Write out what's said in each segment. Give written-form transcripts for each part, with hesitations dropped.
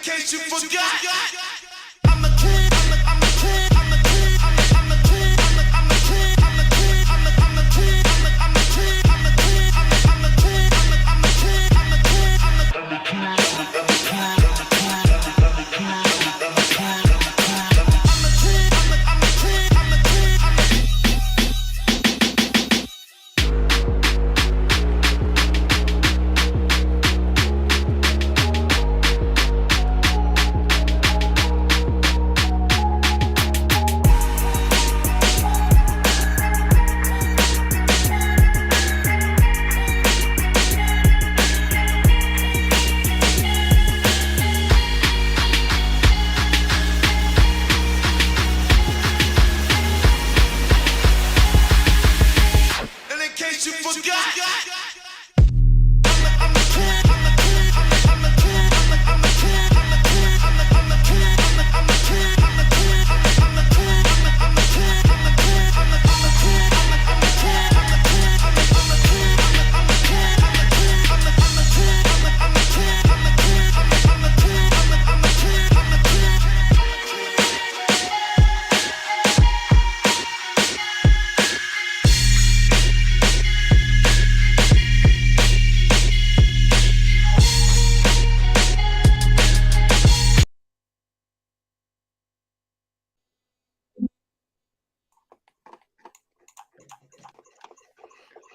case you forgot.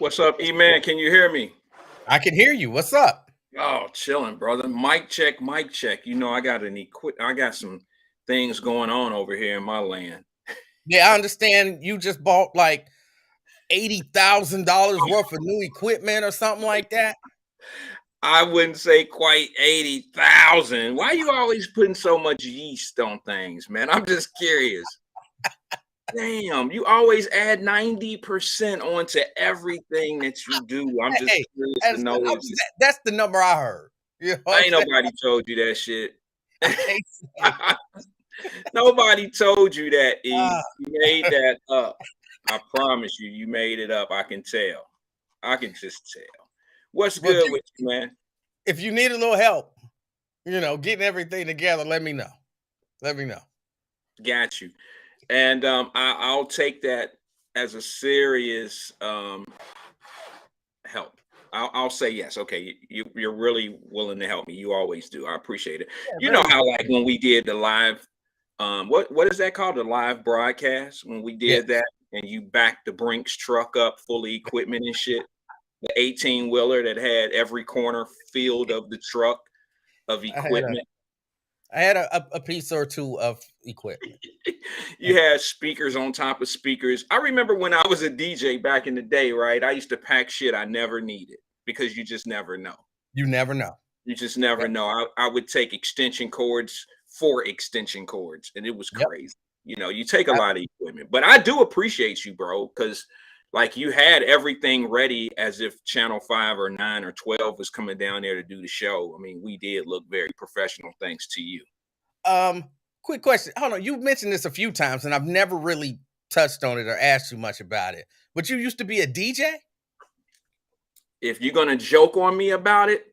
What's up, E-Man? Can you hear me? I can hear you. What's up? Oh, chilling, brother. Mic check, mic check. You know, I got some things going on over here in my land. Yeah, I understand you just bought like $80,000 worth of new equipment or something like that. I wouldn't say quite 80,000. Why you always putting so much yeast on things, man? I'm just curious. Damn, you always add 90% onto everything that you do. I'm just curious to know. That's the number I heard. You know ain't nobody told you that shit. Nobody told you that, E. You made that up. I promise you, you made it up. I can tell. I can just tell. What's good with you, man? If you need a little help, you know, getting everything together, let me know. Let me know. Got you. And I'll take that as a serious help. I'll say yes. Okay, you're really willing to help me. You always do. I appreciate it. Yeah, you know how like when we did the live, what is that called? The live broadcast when we did that, and you backed the Brinks truck up full of equipment and shit. The 18-wheeler that had every corner field of the truck of equipment. I had a piece or two of equipment. You had speakers on top of speakers. I remember when I was a DJ back in the day, right? I used to pack shit I never needed because you just never know. You never know. You just never know. I would take extension cords for extension cords, and it was crazy. You know, you take a lot of equipment, but I do appreciate you, bro, because like you had everything ready as if Channel 5 or 9 or 12 was coming down there to do the show. I mean, we did look very professional thanks to you. Quick question. Hold on. You've mentioned this a few times and I've never really touched on it or asked you much about it. But you used to be a DJ? If you're going to joke on me about it,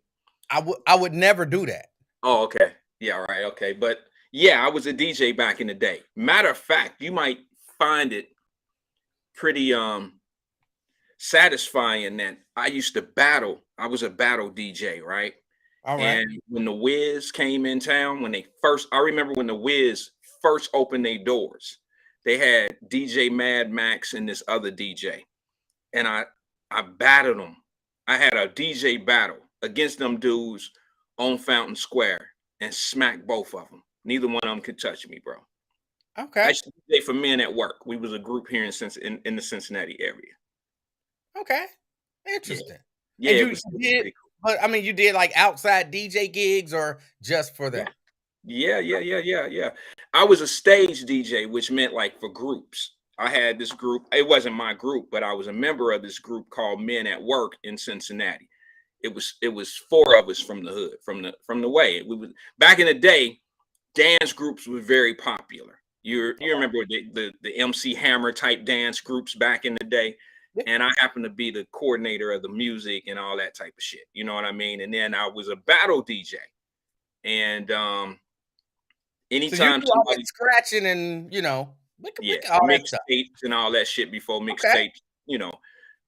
I would never do that. Oh, okay. Yeah, right. Okay. But yeah, I was a DJ back in the day. Matter of fact, you might find it pretty satisfying that I used to battle. I was a battle DJ, right? All right. And when the Wiz came in town, I remember when the Wiz first opened their doors, they had DJ Mad Max and this other DJ, and I battled them. I had a DJ battle against them dudes on Fountain Square and smacked both of them. Neither one of them could touch me, bro. Okay. I used to DJ for Men at Work. We was a group here in the Cincinnati area. Okay. Interesting. Yeah, you did, cool. But I mean, you did like outside DJ gigs or just for that? Yeah. I was a stage DJ, which meant like for groups. I had this group. It wasn't my group, but I was a member of this group called Men at Work in Cincinnati. It was 4 of us from the hood, from the way. We was back in the day. Dance groups were very popular. You remember the MC Hammer type dance groups back in the day. And I happened to be the coordinator of the music and all that type of shit. You know what I mean? And then I was a battle DJ. And So you Anytime do all that somebody, scratching and yeah, look at all that stuff. mixtapes and all that shit before Okay. mixtapes, you know.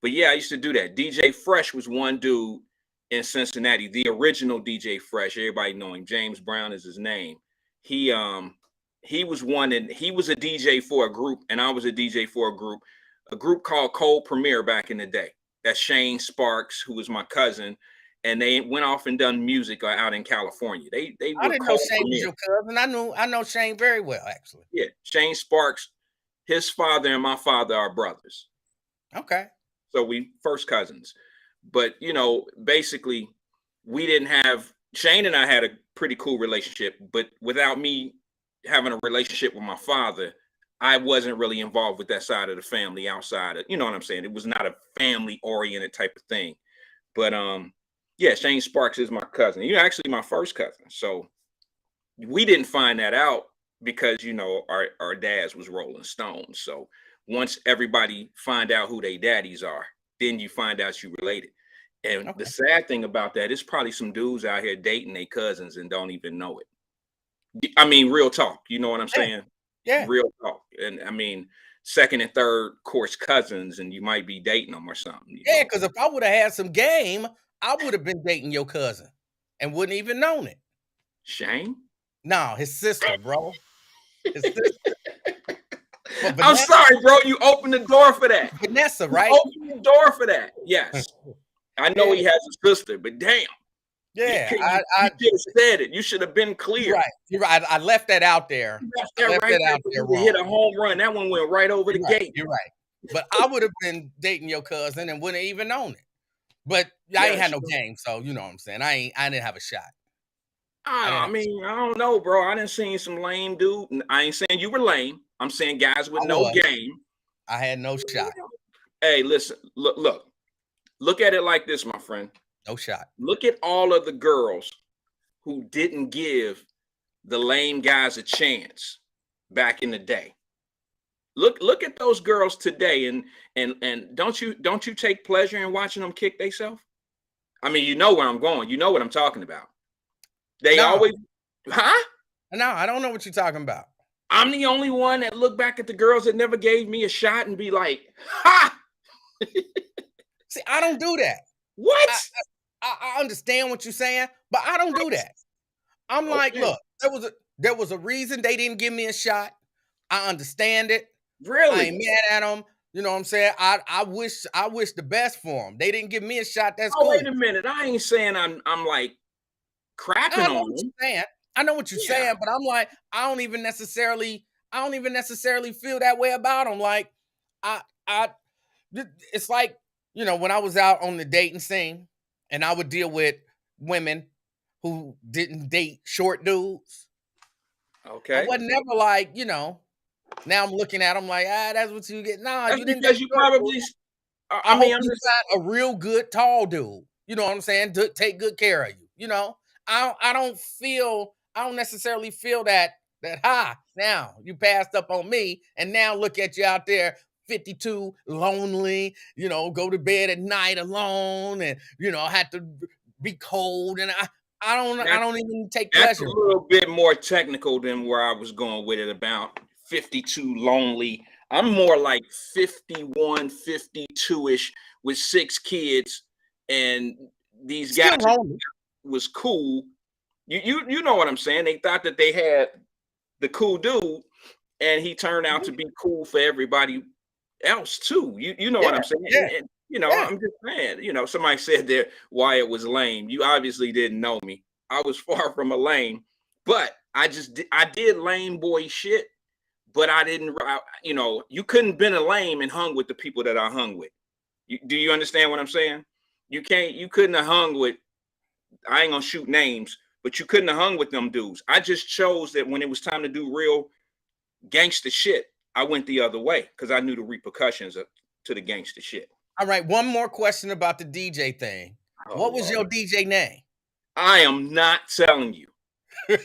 But yeah, I used to do that. DJ Fresh was one dude in Cincinnati, the original DJ Fresh. Everybody know him. James Brown is his name. He um he was one, and he was a DJ for a group, and I was a DJ for a group called Cold Premiere back in the day. That's Shane Sparks, who was my cousin, and they went off and done music out in California. They I were didn't know Cold Shane was Premiere. your cousin. I know Shane very well, actually. Yeah, Shane Sparks, his father and my father are brothers. Okay. So we first cousins. But basically, we didn't have Shane and I had a pretty cool relationship, but without me having a relationship with my father, I wasn't really involved with that side of the family outside of, you know what I'm saying? It was not a family oriented type of thing. But yeah, Shane Sparks is my cousin. You're actually my first cousin. So we didn't find that out because our dads was Rolling Stones. So once everybody find out who they daddies are, then you find out you related. And the Okay. sad thing about that is probably some dudes out here dating their cousins and don't even know it. I mean, real talk. You know what I'm Yeah. saying? Yeah. Real talk. And I mean, second and third course cousins, and you might be dating them or something. Yeah, because if I would have had some game, I would have been dating your cousin and wouldn't even known it. Shane? No, his sister, bro. His sister. But I'm Vanessa, sorry, bro. You opened the door for that. Vanessa, You right? opened the door for that. Yes. I know Yeah. he has a sister, but damn. Yeah, You I should have said it. You should have been you're clear. right. You're right. I left that out there. You left I that left right that there out for there you to hit a wrong. home run. That one went right over the You're right. gate. You're right. But I would have been dating your cousin and wouldn't have even known it. But I ain't Yeah, had no sure. game, so you know what I'm saying. I didn't have a shot. I mean, I don't know, bro. I done seen some lame dude. I ain't saying you were lame. I'm saying guys with I no was. game. I had no shot. Hey, listen, look at it like this, my friend. No shot. Look at all of the girls who didn't give the lame guys a chance back in the day. Look at those girls today, and don't you take pleasure in watching them kick themselves? I mean, you know where I'm going. You know what I'm talking about. They No, always, huh? no, I don't know what you're talking about. I'm the only one that look back at the girls that never gave me a shot and be like, ha! See, I don't do that. What? I understand what you're saying, but I don't do that. I'm like, Okay. look, there was a reason they didn't give me a shot. I understand it. I Really? ain't mad at them. You know what I'm saying? I wish the best for them. They didn't give me a shot. That's Oh, cool. wait a minute. I ain't saying I'm like I crapping know on what them. you're saying. I know what you're Yeah. saying, but I'm like, I don't even necessarily feel that way about them. Like, I, I, it's like when I was out on the dating scene, and I would deal with women who didn't date short dudes. I Okay. wasn't never like, Now I'm looking at them like, that's what you get. Nah, That's you didn't because date you short dudes. probably, I I hope mean, I'm you just, find a real good tall dude. You know what I'm saying? To take good care of you. I don't necessarily feel that now you passed up on me, and now look at you out there 52 lonely, go to bed at night alone, and had to be cold, and I that's, don't even take that's a pleasure. little bit more technical than where I was going with it about 52 lonely. I'm more like 51, 52-ish with 6 kids, and these guys Still lonely. was cool. You know what I'm saying? They thought that they had the cool dude, and he turned out to be cool for everybody else too. You know Yeah, what I'm saying? yeah, And yeah. I'm just saying, somebody said there why it was lame. You obviously didn't know me. I was far from a lame, but I did lame boy shit, but I didn't. You couldn't been a lame and hung with the people that I hung with. Do you understand what I'm saying? You couldn't have hung with. I ain't gonna shoot names, but you couldn't have hung with them dudes. I just chose that when it was time to do real gangster shit, I went the other way because I knew the repercussions to the gangster shit. All right, one more question about the DJ thing. Oh What was Lord, your DJ name? I am not telling you. You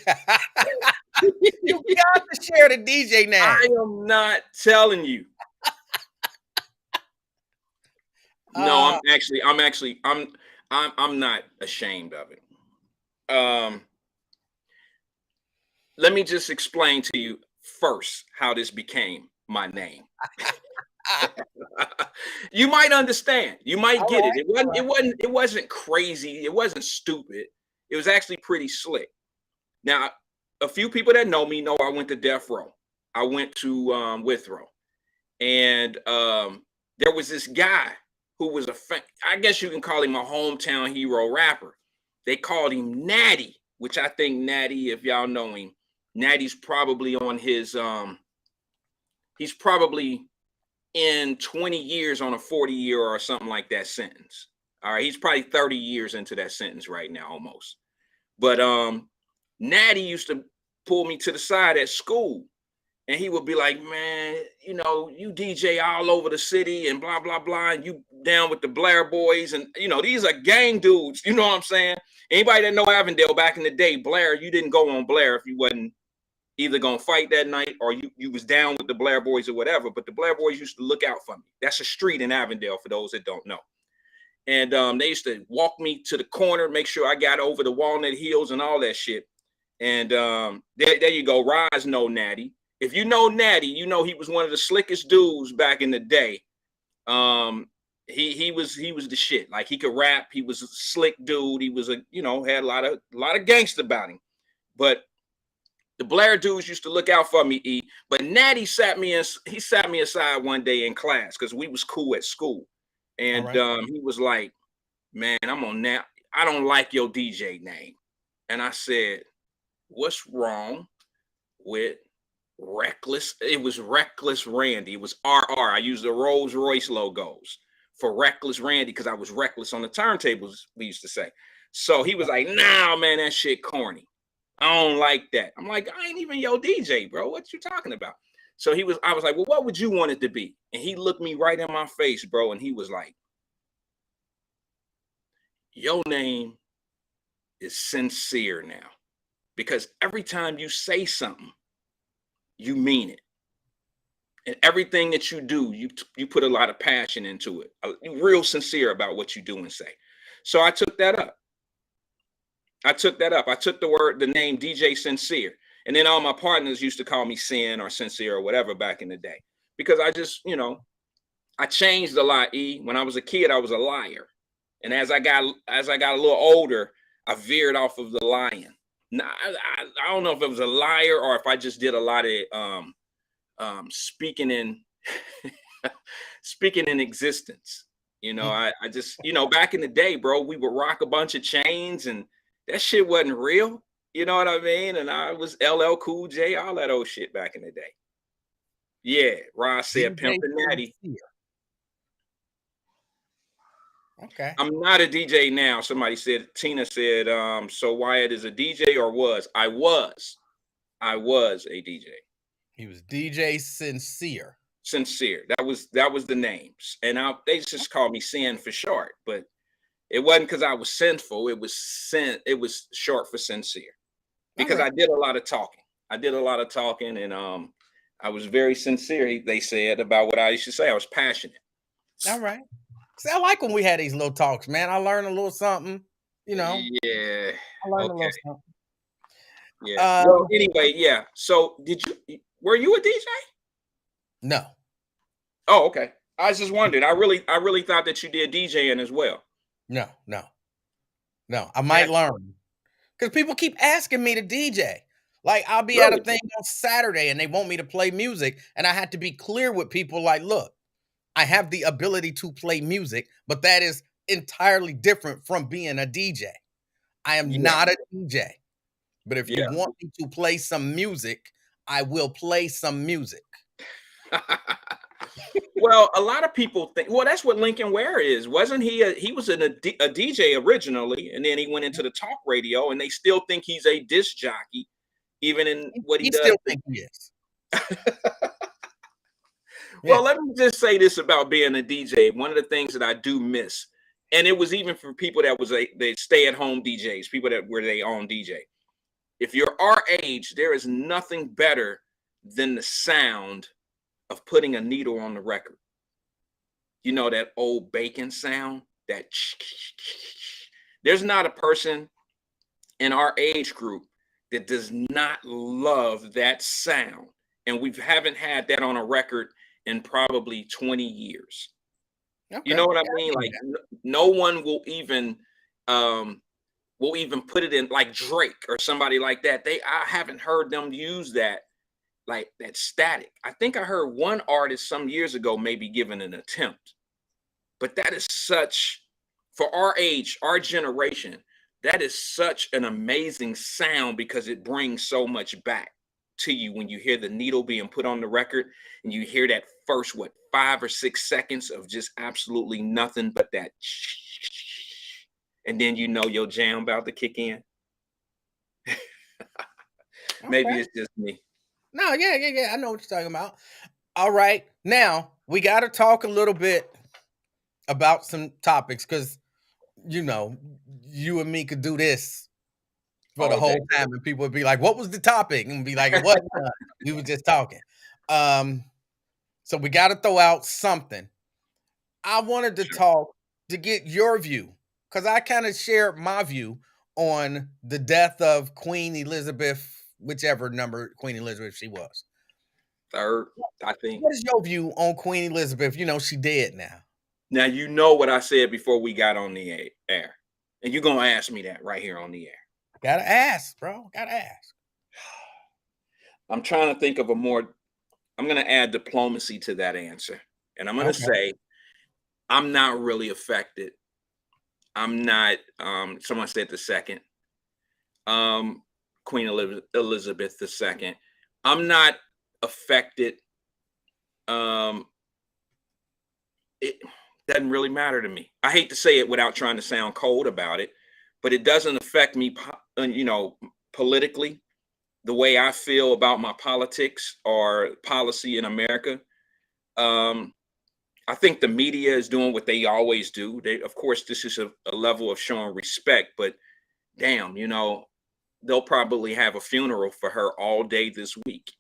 got to share the DJ name. I am not telling you. No, I'm not ashamed of it. let me just explain to you first how this became my name. Ah, You might understand. You might all get it. right, It all wasn't. It right. wasn't. It wasn't crazy. It wasn't stupid. It was actually pretty slick. Now, a few people that know me know I went to Death Row. I went to Withrow, and there was this guy who was I guess you can call him a hometown hero rapper. They called him Natty, which I think Natty, if y'all know him, Natty's probably on his he's probably in 20 years on a 40-year or something like that sentence. All right, he's probably 30 years into that sentence right now almost. But Natty used to pull me to the side at school, and he would be like, "Man, you know, you DJ all over the city and blah blah blah, and you down with the Blair Boys, and you know these are gang dudes." You know what I'm saying? Anybody that know Avondale back in the day, Blair, you didn't go on Blair if you wasn't either gonna fight that night or you was down with the Blair Boys or whatever. But the Blair Boys used to look out for me. That's a street in Avondale for those that don't know. And they used to walk me to the corner, make sure I got over the Walnut Hills and all that shit. And there you go. Rise know Natty. If you know Natty, you know he was one of the slickest dudes back in the day. He was the shit. Like he could rap. He was a slick dude. He was had a lot of gangster about him. But the Blair dudes used to look out for me, E. But Natty sat me aside one day in class because we was cool at school. All And right. he was like, "Man, I'm on that. I don't like your DJ name." And I said, "What's wrong with Reckless?" It was Reckless Randy. It was RR. I used the Rolls Royce logos for Reckless Randy because I was reckless on the turntables, we used to say. So he was like, "Nah, man, that shit corny. I don't like that." I'm like, "I ain't even your DJ, bro. What you talking about?" So I was like, "Well, what would you want it to be?" And he looked me right in my face, bro, and he was like, "Your name is Sincere now. Because every time you say something, you mean it. And everything that you do, you put a lot of passion into it. You're real sincere about what you do and say." So I took that up. I took that up. I took the name DJ Sincere. And then all my partners used to call me Sin or Sincere or whatever back in the day. Because I just, I changed a lot, E. When I was a kid, I was a liar. And as I got a little older, I veered off of the lying. Now, I don't know if it was a liar or if I just did a lot of speaking in speaking in existence. I just, back in the day, bro, we would rock a bunch of chains and that shit wasn't real. You know what I mean? And I was LL Cool J, all that old shit back in the day. Yeah, Ross said DJ Pimpin' Natty. Sincere. Okay. I'm not a DJ now. Tina said, so Wyatt is a DJ or was? I was a DJ. He was DJ Sincere. Sincere. That was the names. And they just called me Sin for short, but it wasn't because I was sinful. It was short for sincere. All Because right. I did a lot of talking. And I was very sincere, they said, about what I used to say. I was passionate. All right. See, I like when we had these little talks, man. I learned a little something, you know. Yeah. I learned a Okay. little something. Yeah. Well, Um, anyway, yeah. So were you a DJ? no, Oh, okay. I was just wondering. I really thought that you did DJing as well. no, no, no. I Man, might learn because people keep asking me to DJ. Like I'll be at a really? thing on Saturday and they want me to play music, and I had to be clear with people. Like, look, I have the ability to play music, but that is entirely different from being a DJ. I am Yeah. not a DJ. But if you Yeah. want me to play some music, I will play some music. Well, a lot of people think, well, that's what Lincoln Ware is. Wasn't he? He was a DJ originally, and then he went into the talk radio, and they still think he's a disc jockey, even in what he He does. still think he is. Yeah. Well, let me just say this about being a DJ. One of the things that I do miss, and it was even for people that they stay at home DJs, people that were their own DJ. If you're our age, there is nothing better than the sound of putting a needle on the record. You know that old bacon sound? There's not a person in our age group that does not love that sound. And we haven't had that on a record in probably 20 years. You Okay. know what I Yeah, I mean? give you Like that. no one um will even put it in like Drake or somebody like that. I haven't heard them use that like that static. I think I heard one artist some years ago maybe giving an attempt. But that is such, for our age, our generation, that is such an amazing sound because it brings so much back to you when you hear the needle being put on the record and you hear that first, what, 5 or 6 seconds of just absolutely nothing but that. And then you know your jam about to kick in. Maybe Okay. it's just me. No, yeah. I know what you're talking about. All right. Now we got to talk a little bit about some topics because you know you and me could do this for the All day. whole time, and people would be like, "What was the topic?" And be like, "It wasn't. We were just talking." Um, so we got to throw out something. I wanted to Sure. talk to get your view because I kind of shared my view on the death of Queen Elizabeth, whichever number Queen Elizabeth she was. Third, I think. What is your view on Queen Elizabeth? You know, she dead now. Now you know what I said before we got on the air. And you're gonna ask me that right here on the air. Gotta ask, bro. Gotta ask. I'm trying to think of a more, I'm going to add diplomacy to that answer. And I'm going to Okay. say, I'm not really affected. I'm not, someone said the second, um, Queen Elizabeth II. I'm not affected. Um, it doesn't really matter to me. I hate to say it without trying to sound cold about it, but it doesn't affect me, politically, the way I feel about my politics or policy in America. Um, I think the media is doing what they always do. Of course, this is a level of showing respect, but damn, they'll probably have a funeral for her all day this week.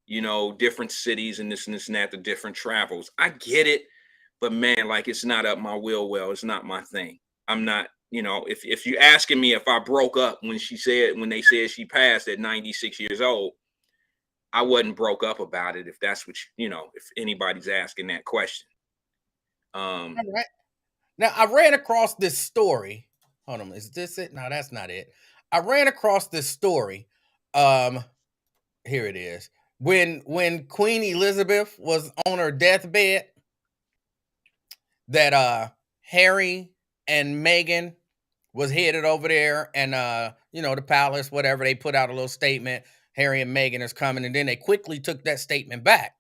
Different cities and this and this and that, the different travels. I get it, but man, like it's not up my well. It's not my thing. I'm not, if you asking me if I broke up when they said she passed at 96 years old, I wasn't broke up about it if that's what if anybody's asking that question. Um, All right. Now I ran across this story. Hold on, is this it? No, that's not it. I ran across this story. Um, Here it is. When Queen Elizabeth was on her deathbed, that Harry and Meghan was headed over there and the palace, whatever, they put out a little statement. Harry and Meghan is coming, and then they quickly took that statement back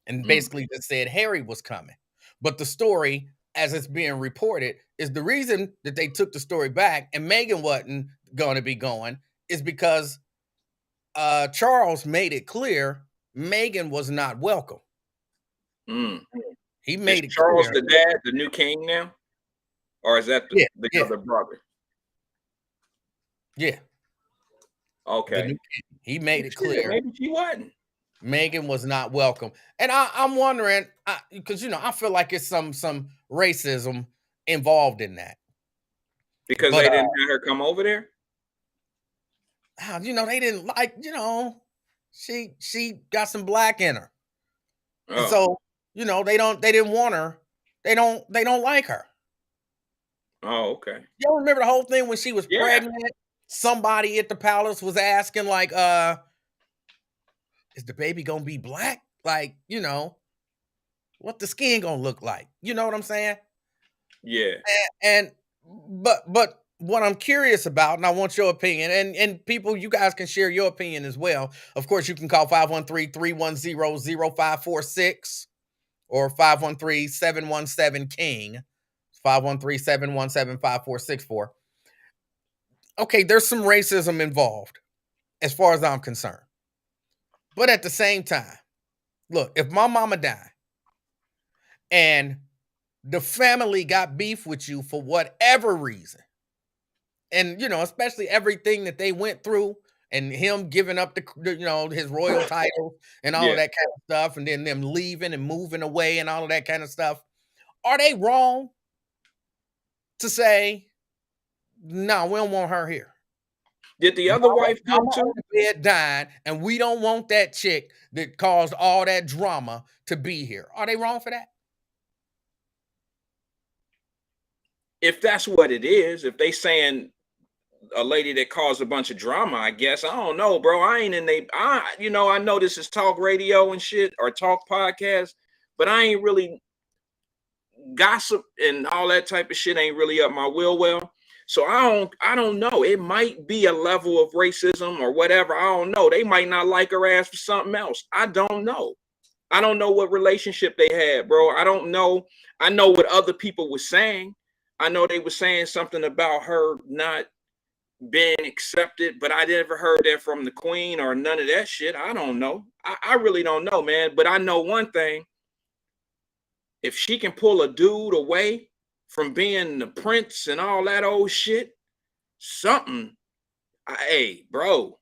and mm, basically just said Harry was coming. But the story, as it's being reported, is the reason that they took the story back and Meghan wasn't going to be going is because Charles made it clear Meghan was not welcome. mm. He Is made it Charles clear. the dad, the new king now, or is that the, Yeah, the yeah, other brother? yeah. The new Okay. king. He made Well, it shit, clear maybe she wasn't Meghan was not welcome. And I'm wondering, because I feel like it's some racism involved in that. because But they didn't have her come over there. they didn't like, she got some black in her. And Oh, so, they didn't want her. They don't like her. oh, okay. Y'all remember the whole thing when she was Yeah, pregnant? Somebody at the palace was asking, like, is the baby gonna be black? Like, what the skin gonna look like? You know what I'm saying? yeah. And but what I'm curious about, and I want your opinion, and people, you guys can share your opinion as well. Of course, you can call 513-310-0546 or 513-717-KING. 513-717-5464. Okay, there's some racism involved as far as I'm concerned. But at the same time, look, if my mama died and the family got beef with you for whatever reason, and especially everything that they went through and him giving up his royal title and all of Yeah. that kind of stuff, and then them leaving and moving away and all of that kind of stuff, are they wrong to say no, we don't want her here? Did the other wife Mama good on too? the bed dying, and we don't want that chick that caused all that drama to be here. Are they wrong for that? If that's what it is, if they saying a lady that caused a bunch of drama, I guess. I don't know, bro. I ain't in they I know this is talk radio and shit or talk podcast, but I ain't really gossip and all that type of shit ain't really up my well. So I don't know. It might be a level of racism or whatever. I don't know. They might not like her ass for something else. I don't know. I don't know what relationship they had, bro. I don't know. I know what other people were saying. I know they were saying something about her not being accepted, but I never heard that from the queen or none of that shit. I don't know. I really don't know, man. But I know one thing. If she can pull a dude away from being the prince and all that old shit, something. Hey, bro,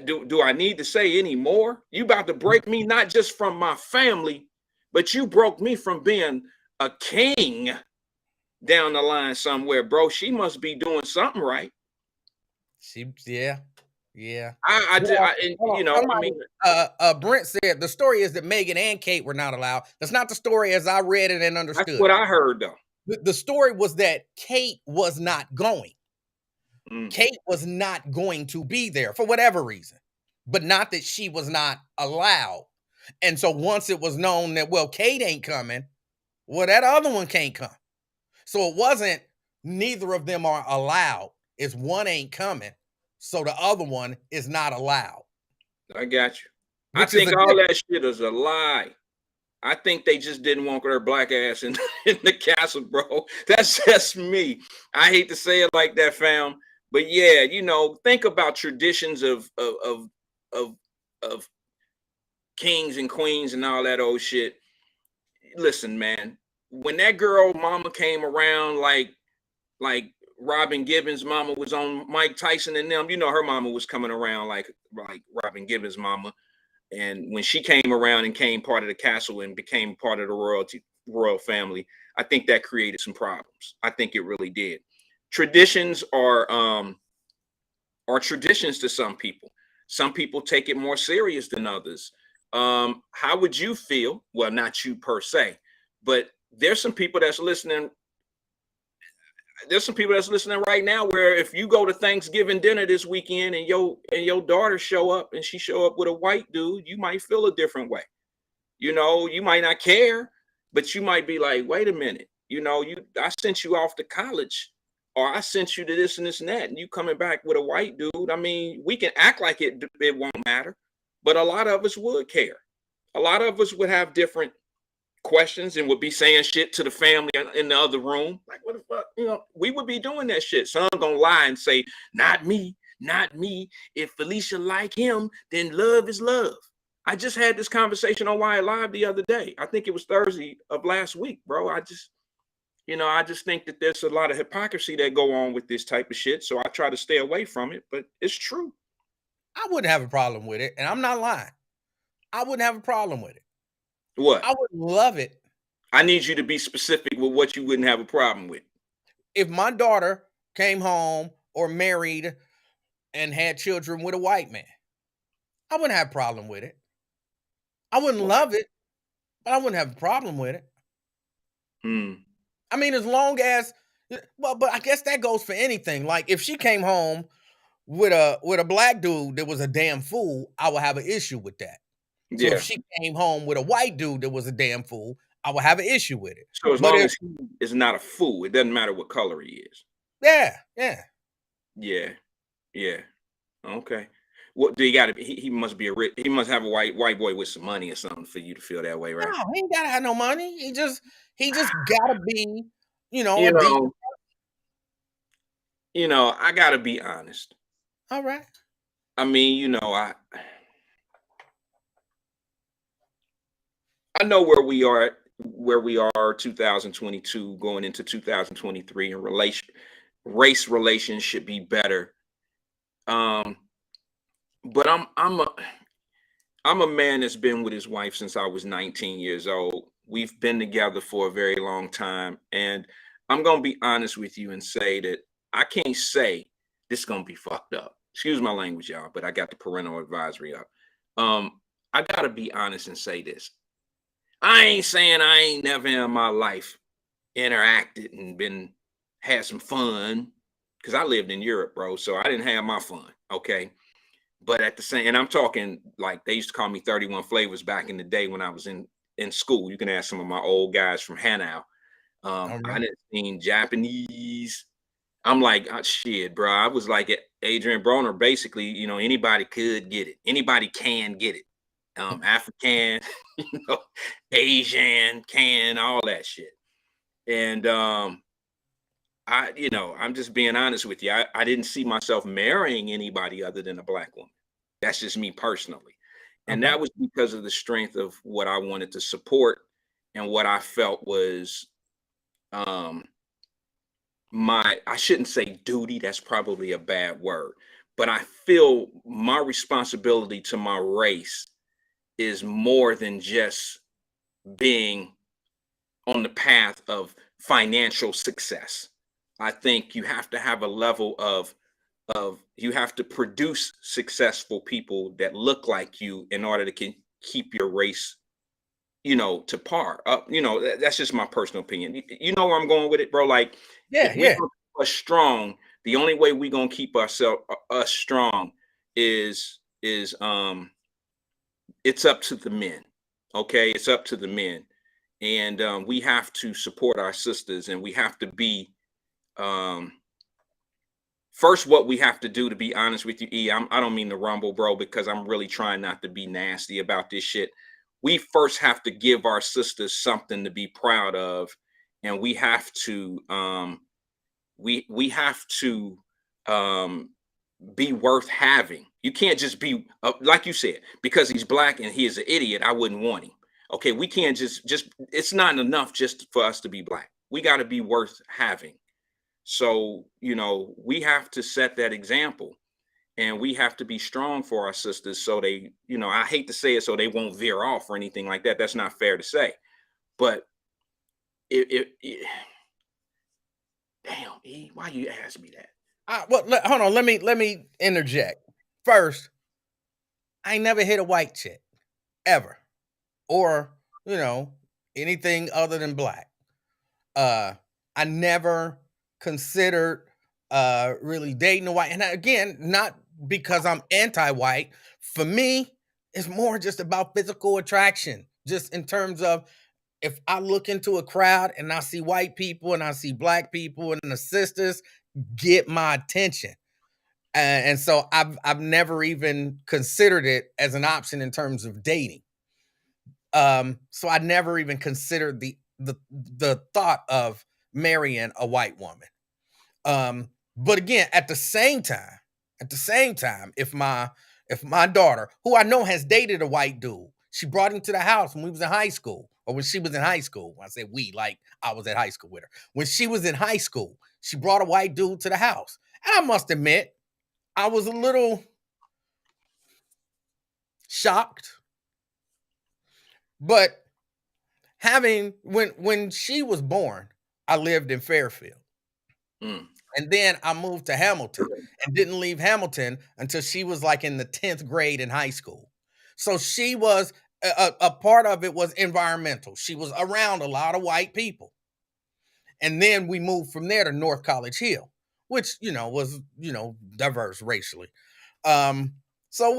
do I need to say any more? You about to break me not just from my family, but you broke me from being a king down the line somewhere, bro. She must be doing something right. Yeah. Yeah. And Hold on. Somebody, Brent said the story is that Meghan and Kate were not allowed. That's not the story as I read it and that's understood. what I heard though. The story was that Kate was not going. Mm. Kate was not going to be there for whatever reason, but not that she was not allowed. And so once it was known that, well, Kate ain't coming, well, that other one can't come. So it wasn't neither of them are allowed. It's one ain't coming. So the other one is not allowed. I got you. I think all that shit is a lie. I think they just didn't want her black ass in the castle, bro. That's just me. I hate to say it like that, fam. But yeah, think about traditions of kings and queens and all that old shit. Listen, man, when that girl mama came around, like Robin Gibbons' mama was on Mike Tyson and them, her mama was coming around like Robin Gibbons' mama. And when she came around and came part of the castle and became part of the royal family, I think that created some problems. I think it really did. Traditions are traditions to some people. Some people take it more serious than others. How would you feel? Well, not you per se, but there's some people that's listening. There's some people that's listening right now where if you go to Thanksgiving dinner this weekend and your daughter show up and she show up with a white dude, you might feel a different way. You might not care, but you might be like, wait a minute, I sent you off to college, or I sent you to this and this and that, and you coming back with a white dude. I mean, we can act like it won't matter, but a lot of us would care. A lot of us would have different questions and would be saying shit to the family in the other room. Like, what the fuck? We would be doing that shit. Some gonna lie and say, not me. If Felicia like him, then love is love. I just had this conversation on Wyatt Live the other day. I think it was Thursday of last week, bro. I just think that there's a lot of hypocrisy that go on with this type of shit. So I try to stay away from it, but it's true. I wouldn't have a problem with it. And I'm not lying. I wouldn't have a problem with it. What? I would love it. I need you to be specific with what you wouldn't have a problem with. If my daughter came home or married and had children with a white man, I wouldn't have a problem with it. I wouldn't love it, but I wouldn't have a problem with it. I mean, as long as, but I guess that goes for anything. Like if she came home with a black dude that was a damn fool, I would have an issue with that. So if she came home with a white dude that was a damn fool, I would have an issue with it. So as long as he is not a fool, it doesn't matter what color he is. Yeah. Okay. What do you got to be? He must be he must have a white boy with some money or something for you to feel that way, right? No, he ain't gotta have no money. He just gotta be, I gotta be honest. All right. I mean, I know where we are 2022 going into 2023, and race relations should be better. But I'm a man that's been with his wife since I was 19 years old. We've been together for a very long time, and I'm gonna be honest with you and say that I can't say this is gonna be fucked up. excuse my language, y'all, but I got the parental advisory up. I gotta be honest and say this. I ain't saying I ain't never in my life interacted and been had some fun because I lived in Europe, bro. So I didn't have my fun. Okay. But at the same, and I'm talking like they used to call me 31 flavors back in the day when I was in school. You can ask some of my old guys from Hanau. All I right. didn't seen Japanese. I'm like, shit, bro. I was like Adrian Broner, basically, anybody could get it. Anybody can get it. African, you know, Asian can, all that shit. And I'm just being honest with you. I didn't see myself marrying anybody other than a black woman. That's just me personally. And Okay. that was because of the strength of what I wanted to support and what I felt was um I shouldn't say duty, that's probably a bad word, but I feel my responsibility to my race is more than just being on the path of financial success. I think you have to have a level of you have to produce successful people that look like you in order to keep your race, to par. That's just my personal opinion. You know where I'm going with it, bro. Like Yeah, if we yeah. gonna keep us strong, the only way we gonna keep ourselves us strong is it's up to the men. Okay, it's up to the men, and we have to support our sisters, and we have to be um first what we have to do, to be honest with you, I don't mean to rumble, bro, because I'm really trying not to be nasty about this shit. We first have to give our sisters something to be proud of, and we have to um be worth having. You can't just be like you said, because he's black and he is an idiot, I wouldn't want him. Okay, we can't just it's not enough just for us to be black. We got to be worth having. So, we have to set that example, and we have to be strong for our sisters so they, I hate to say it, so they won't veer off or anything like that. That's not fair to say. But damn, why you ask me that? Hold on. Let me interject. First, I ain't never hit a white chick ever, or you know anything other than black. Uh, I never considered really dating a white. And again, not because I'm anti-white. For me, it's more just about physical attraction. Just in terms of if I look into a crowd and I see white people and I see black people and the sisters get my attention. And so I've never even considered it as an option in terms of dating. So I never even considered the thought of marrying a white woman. But again, at the same time, if my daughter, who I know has dated a white dude, she brought him to the house when we was in high school, or when she was in high school. When I say we, like I was at high school with her. When she was in high school, she brought a white dude to the house. And I must admit, I was a little shocked, but having when she was born, I lived in Fairfield. Mm. And then I moved to Hamilton and didn't leave Hamilton until she was like in the 10th grade in high school. So she was a part of it was environmental. She was around a lot of white people. And then we moved from there to North College Hill, which, was, diverse racially. Um, so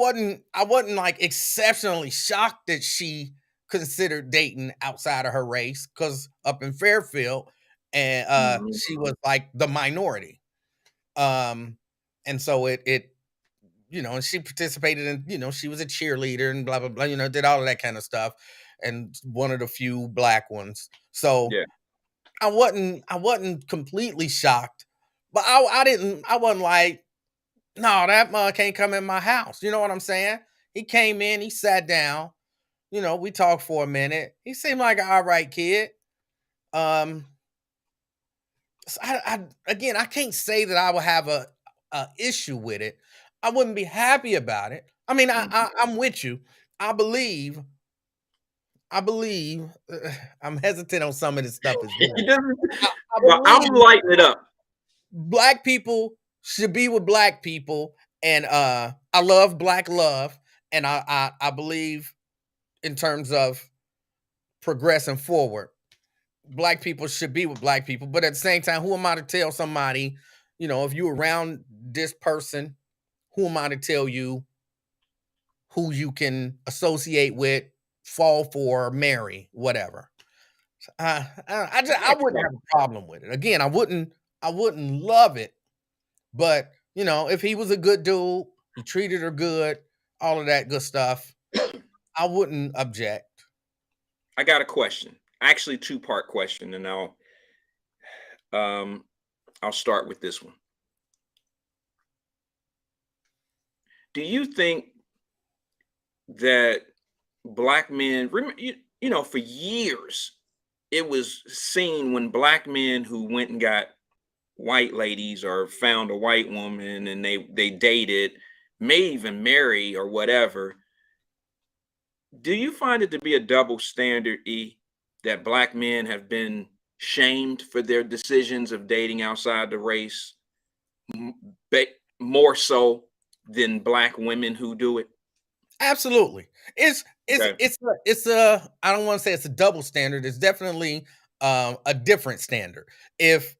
I wasn't like exceptionally shocked that she considered dating outside of her race, because up in Fairfield, and she Mhm. was like the minority. Um, and so and she participated in, she was a cheerleader and blah blah blah, did all of that kind of stuff, and one of the few black ones. So Yeah. I wasn't completely shocked, but I wasn't like, no, that mug can't come in my house. You know what I'm saying? He came in, he sat down, we talked for a minute. He seemed like an all right kid. Um, so again, I can't say that I would have a issue with it. I wouldn't be happy about it. I mean, Mhm. I'm with you. I believe, I believe. I'm hesitant on some of this stuff as well. I Well, I'm believe lighting it up. black people should be with black people, And I love black love, and I believe in terms of progressing forward, black people should be with black people. But at the same time, who am I to tell somebody, if you around this person, who am I to tell you who you can associate with, fall for, marry, whatever? I wouldn't have a problem with it. Again, I wouldn't love it, but if he was a good dude, he treated her good, all of that good stuff, I wouldn't object. I got a question. Actually, two-part question, and um I'll start with this one. Do you think that black men, for years, it was seen when black men who went and got white ladies or found a white woman and they dated, may even marry or whatever. Do you find it to be a double standard, that black men have been shamed for their decisions of dating outside the race, m- ba- more so than black women who do it? Absolutely. It's it's Okay. it's a, it's a I don't want to say it's a double standard. It's definitely a different standard. If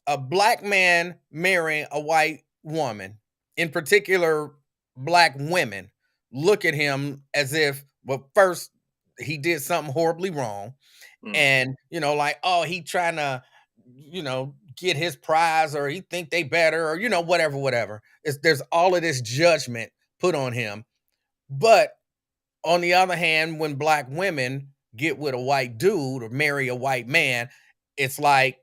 a black man marrying a white woman, in particular black women, look at him as if, well, first he did something horribly wrong, Mm. and like, oh, he trying to get his prize, or he think they better, or whatever. There's all of this judgment put on him. But on the other hand, when black women get with a white dude or marry a white man, it's like,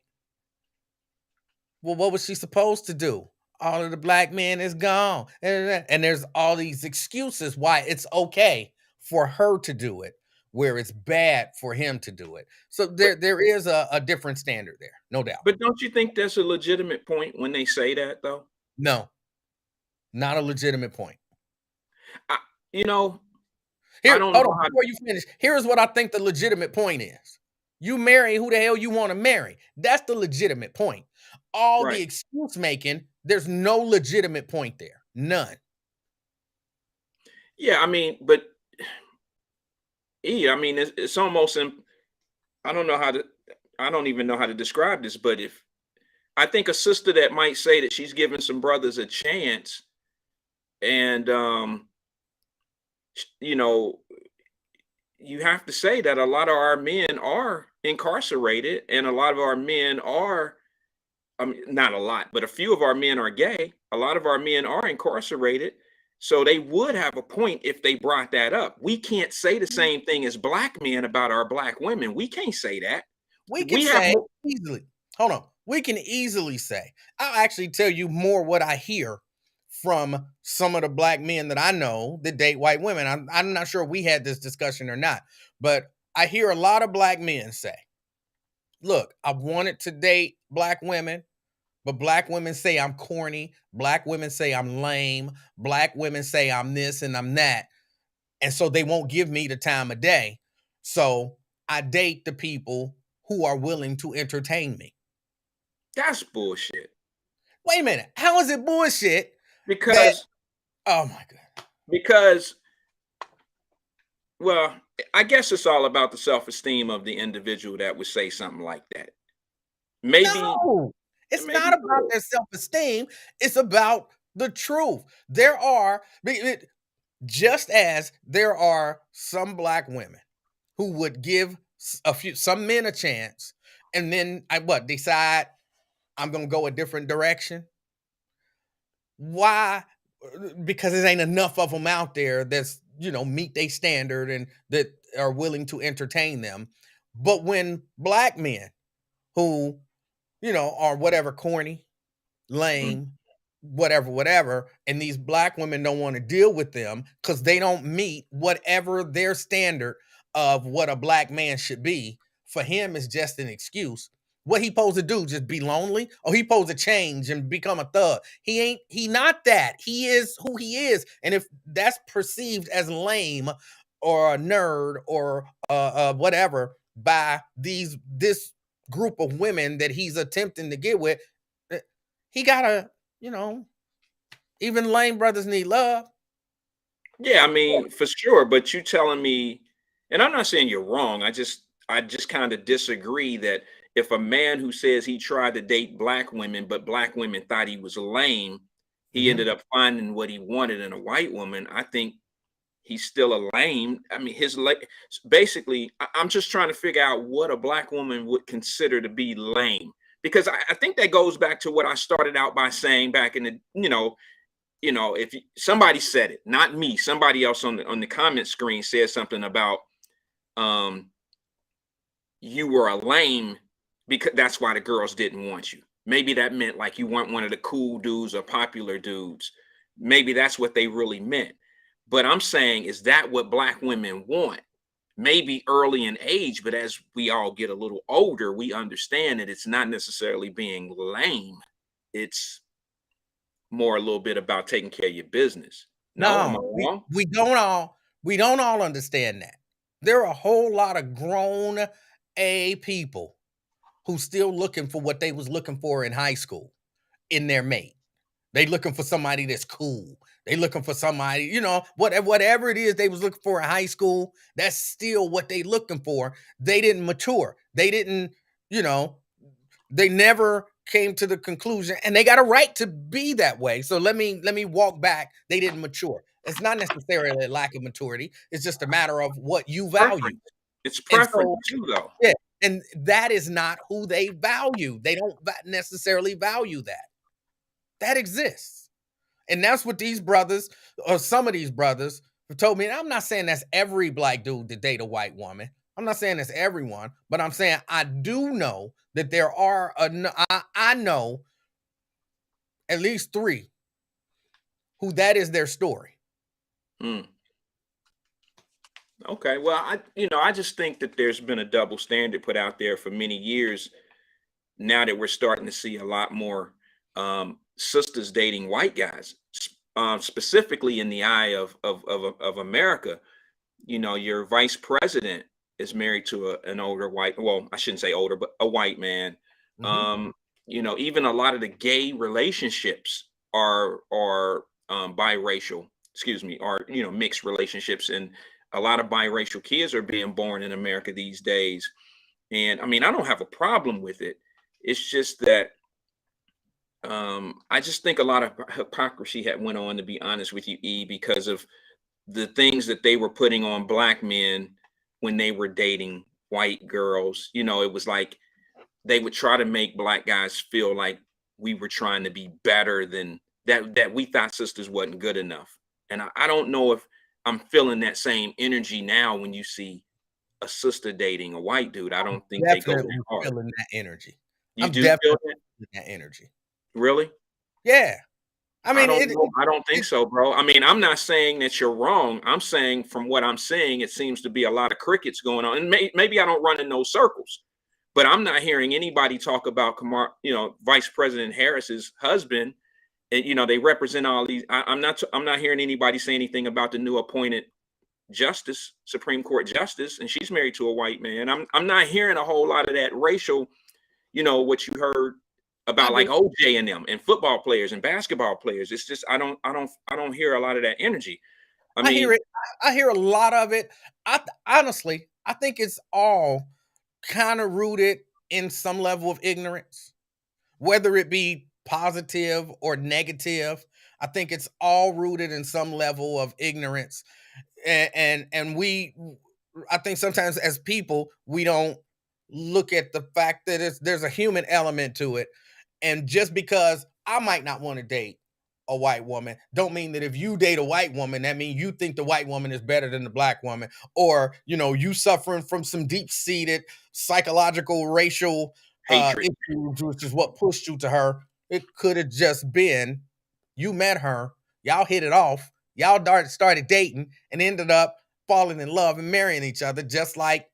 well, what was she supposed to do? All of the black men is gone. And there's all these excuses why it's okay for her to do it, where it's bad for him to do it. So But there is a different standard there, no doubt. but don't you think that's a legitimate point when they say that though? No, not a legitimate point. I, you know, I Here, don't hold know on, how. before you finish, here's what I think the legitimate point is. You marry who the hell you want to marry. That's the legitimate point. All the Right. excuse making, there's no legitimate point there. None. Yeah, I mean, but I mean, it's almost I don't know how to. I don't even know how to describe this, but if I think a sister that might say that she's giving some brothers a chance, and you know, you have to say that a lot of our men are incarcerated, and a lot of our men are. I mean, not a lot, but a few of our men are gay. A lot of our men are incarcerated. So they would have a point if they brought that up. We can't say the same thing as black men about our black women. We can't say that. We can We have say more. easily, hold on. We can easily say, I'll actually tell you more what I hear from some of the black men that I know that date white women. I'm not sure we had this discussion or not, but I hear a lot of black men say, look, I wanted to date black women, but black women say I'm corny. Black women say I'm lame. Black women say I'm this and I'm that. And so they won't give me the time of day. So I date the people who are willing to entertain me. That's bullshit. Wait a minute. How is it bullshit that, Because oh my God. because well, I guess it's all about the self-esteem of the individual that would say something like that. Maybe No, it's maybe not about their self esteem. It's about the truth. Just as there are some black women who would give some men a chance, and then decide I'm gonna go a different direction. Why? Because there ain't enough of them out there that's meet their standard and that are willing to entertain them. But when black men who are whatever, corny, mm, lame, whatever, and these black women don't want to deal with them because they don't meet whatever their standard of what a black man should be. For him, is just an excuse. What he supposed to do? Just be lonely? Or he supposed to change and become a thug? He not that. He is who he is. And if that's perceived as lame or a nerd or whatever by this group of women that he's attempting to get with, he gotta, you know, Even lame brothers need love. Yeah, I mean, for sure. But you telling me, and I'm not saying you're wrong. I just kind of disagree that if a man who says he tried to date black women, but black women thought he was lame, he Mhm. ended up finding what he wanted in a white woman. I think he's still a lame. I mean, basically, I'm just trying to figure out what a black woman would consider to be lame. Because I think that goes back to what I started out by saying back in the, if somebody said it, not me, somebody else on the comment screen said something about um you were a lame because that's why the girls didn't want you. Maybe that meant like you weren't one of the cool dudes or popular dudes. Maybe that's what they really meant. But I'm saying, is that what black women want? Maybe early in age, but as we all get a little older, we understand that it's not necessarily being lame. It's more a little bit about taking care of your business. No, am I No, we wrong? we don't all we don't all understand that. There are a whole lot of grown A people who still looking for what they was looking for in high school in their mate. They looking for somebody that's cool. They looking for somebody, whatever it is they was looking for in high school, that's still what they looking for. They didn't mature. They didn't, you know, they never came to the conclusion, and they got a right to be that way. So let me walk back. They didn't mature. It's not necessarily a lack of maturity. It's just a matter of what you value. Preference. It's And preference so, too, though. yeah, and that is not who they value. They don't necessarily value that. That exists. And that's what these brothers, or some of these brothers, have told me. And I'm not saying that's every black dude that date a white woman. I'm not saying that's everyone, but I'm saying I do know that there are I know at least three who that is their story. Mm. Okay. Well, I just think that there's been a double standard put out there for many years. Now that we're starting to see a lot more sisters dating white guys, specifically in the eye of America. Your vice president is married to an older white. Well, I shouldn't say older, but a white man. Mhm. Um, even a lot of the gay relationships are biracial. Excuse me, are mixed relationships, and a lot of biracial kids are being born in America these days. And I mean, I don't have a problem with it. It's just that I just think a lot of hypocrisy had went on, to be honest with you, E, because of the things that they were putting on black men when they were dating white girls. It was like they would try to make black guys feel like we were trying to be better than that we thought sisters wasn't good enough. And I don't know if I'm feeling that same energy now when you see a sister dating a white dude. I don't think they go that Definitely hard. feeling that energy. You I'm do feel definitely that? feeling that energy. Really? Yeah. I I mean, don't know. I don't think it so, bro. I mean, I'm not saying that you're wrong. I'm saying from what I'm saying, it seems to be a lot of crickets going on. And maybe I don't run in those circles, but I'm not hearing anybody talk about Vice President Harris's husband. And they represent all these. I'm not hearing anybody say anything about the new appointed justice, Supreme Court justice, and she's married to a white man. I'm not hearing a whole lot of that racial, what you heard I about like do. OJ and them and football players and basketball players. It's just I don't hear a lot of that energy. I I hear mean, it. I hear a lot of it. Honestly, I think it's all kind of rooted in some level of ignorance, whether it be positive or negative. I think it's all rooted in some level of ignorance, and I think sometimes as people we don't look at the fact that there's a human element to it, and just because I might not want to date a white woman, don't mean that if you date a white woman, that means you think the white woman is better than the black woman, or you suffering from some deep-seated psychological racial hatred. issues, which is what pushed you to her. It could have just been you met her, y'all hit it off, y'all started dating, and ended up falling in love and marrying each other, just like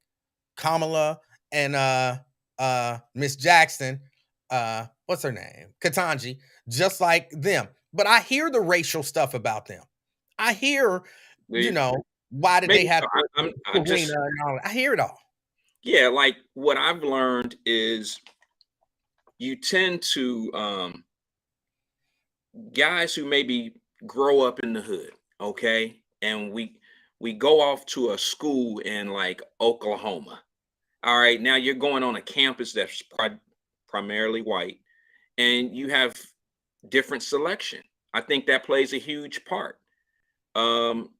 Kamala and Miss Jackson, what's her name? Katanji, just like them. But I hear the racial stuff about them. I hear, you We- know, why did they Maybe have so. I Serena just, and all that. I hear it all. yeah, like what I've learned is you tend to guys who maybe grow up in the hood, okay, and we go off to a school in like Oklahoma. All right, now you're going on a campus that's primarily white, and you have different selection. I think that plays a huge part. Um,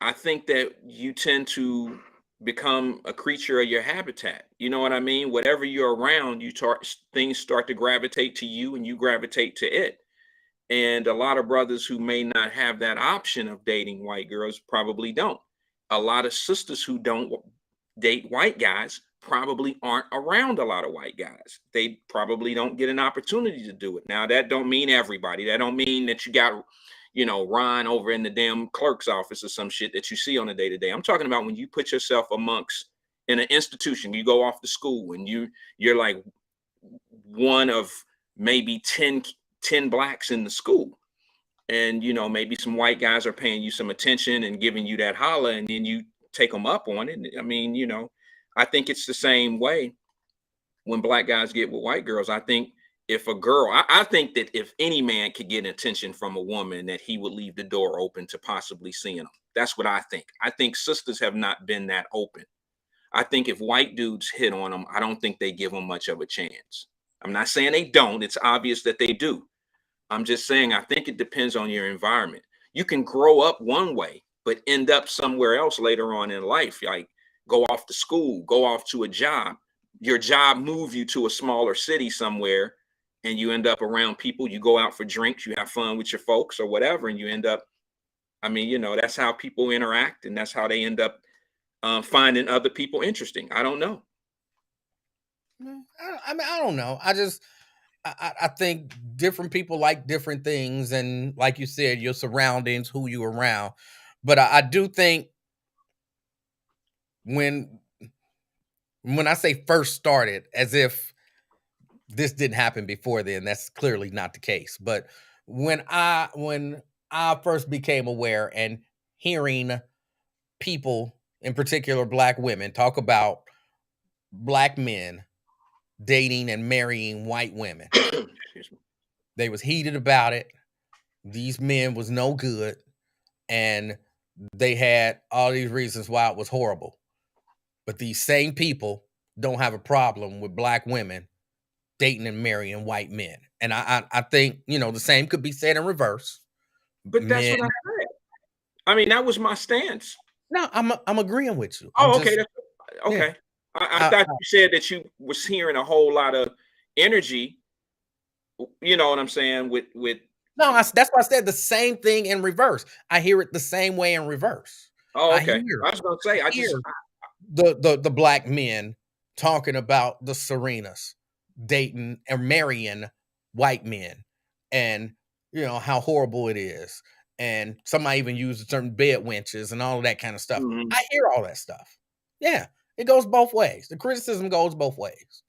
I think that you tend to become a creature of your habitat. You know what I mean? Whatever you're around, things start to gravitate to you, and you gravitate to it. And a lot of brothers who may not have that option of dating white girls probably don't. A lot of sisters who don't date white guys probably aren't around a lot of white guys. They probably don't get an opportunity to do it. Now, that don't mean everybody. That don't mean that you got, Ron over in the damn clerk's office or some shit that you see on a day to day. I'm talking about when you put yourself amongst in an institution, you go off to school and you're like one of maybe 10 blacks in the school. And, maybe some white guys are paying you some attention and giving you that holler, and then you take them up on it. I mean, I think it's the same way when black guys get with white girls. I think if a girl, I think that if any man could get attention from a woman, that he would leave the door open to possibly seeing them. That's what I think. I think sisters have not been that open. I think if white dudes hit on them, I don't think they give them much of a chance. I'm not saying they don't. It's obvious that they do. I'm just saying, I think it depends on your environment. You can grow up one way, but end up somewhere else later on in life. Like go off to school, go off to a job. Your job move you to a smaller city somewhere, and you end up around people. You go out for drinks, you have fun with your folks or whatever, and you end up, that's how people interact, and that's how they end up finding other people interesting. I don't know. I don't know. I think different people like different things, and like you said, your surroundings, who you around. But I do think when I say first started, as if this didn't happen before then, that's clearly not the case. But when I first became aware and hearing people, in particular black women, talk about black men dating and marrying white women, Excuse me. they was heated about it. These men was no good, and they had all these reasons why it was horrible. But these same people don't have a problem with black women dating and marrying white men. And I think, the same could be said in reverse. But that's Men, what I said. I mean, that was my stance. no, I'm agreeing with you. I'm Oh, okay. just, yeah. Okay. I thought you said that you was hearing a whole lot of energy. You know what I'm saying? With No, that's why I said the same thing in reverse. I hear it the same way in reverse. Oh, I okay. hear I was gonna say, the black men talking about the Serenas dating or marrying white men, and how horrible it is. And somebody even used certain bed wenches and all of that kind of stuff. Mhm. I hear all that stuff. Yeah, it goes both ways. The criticism goes both ways.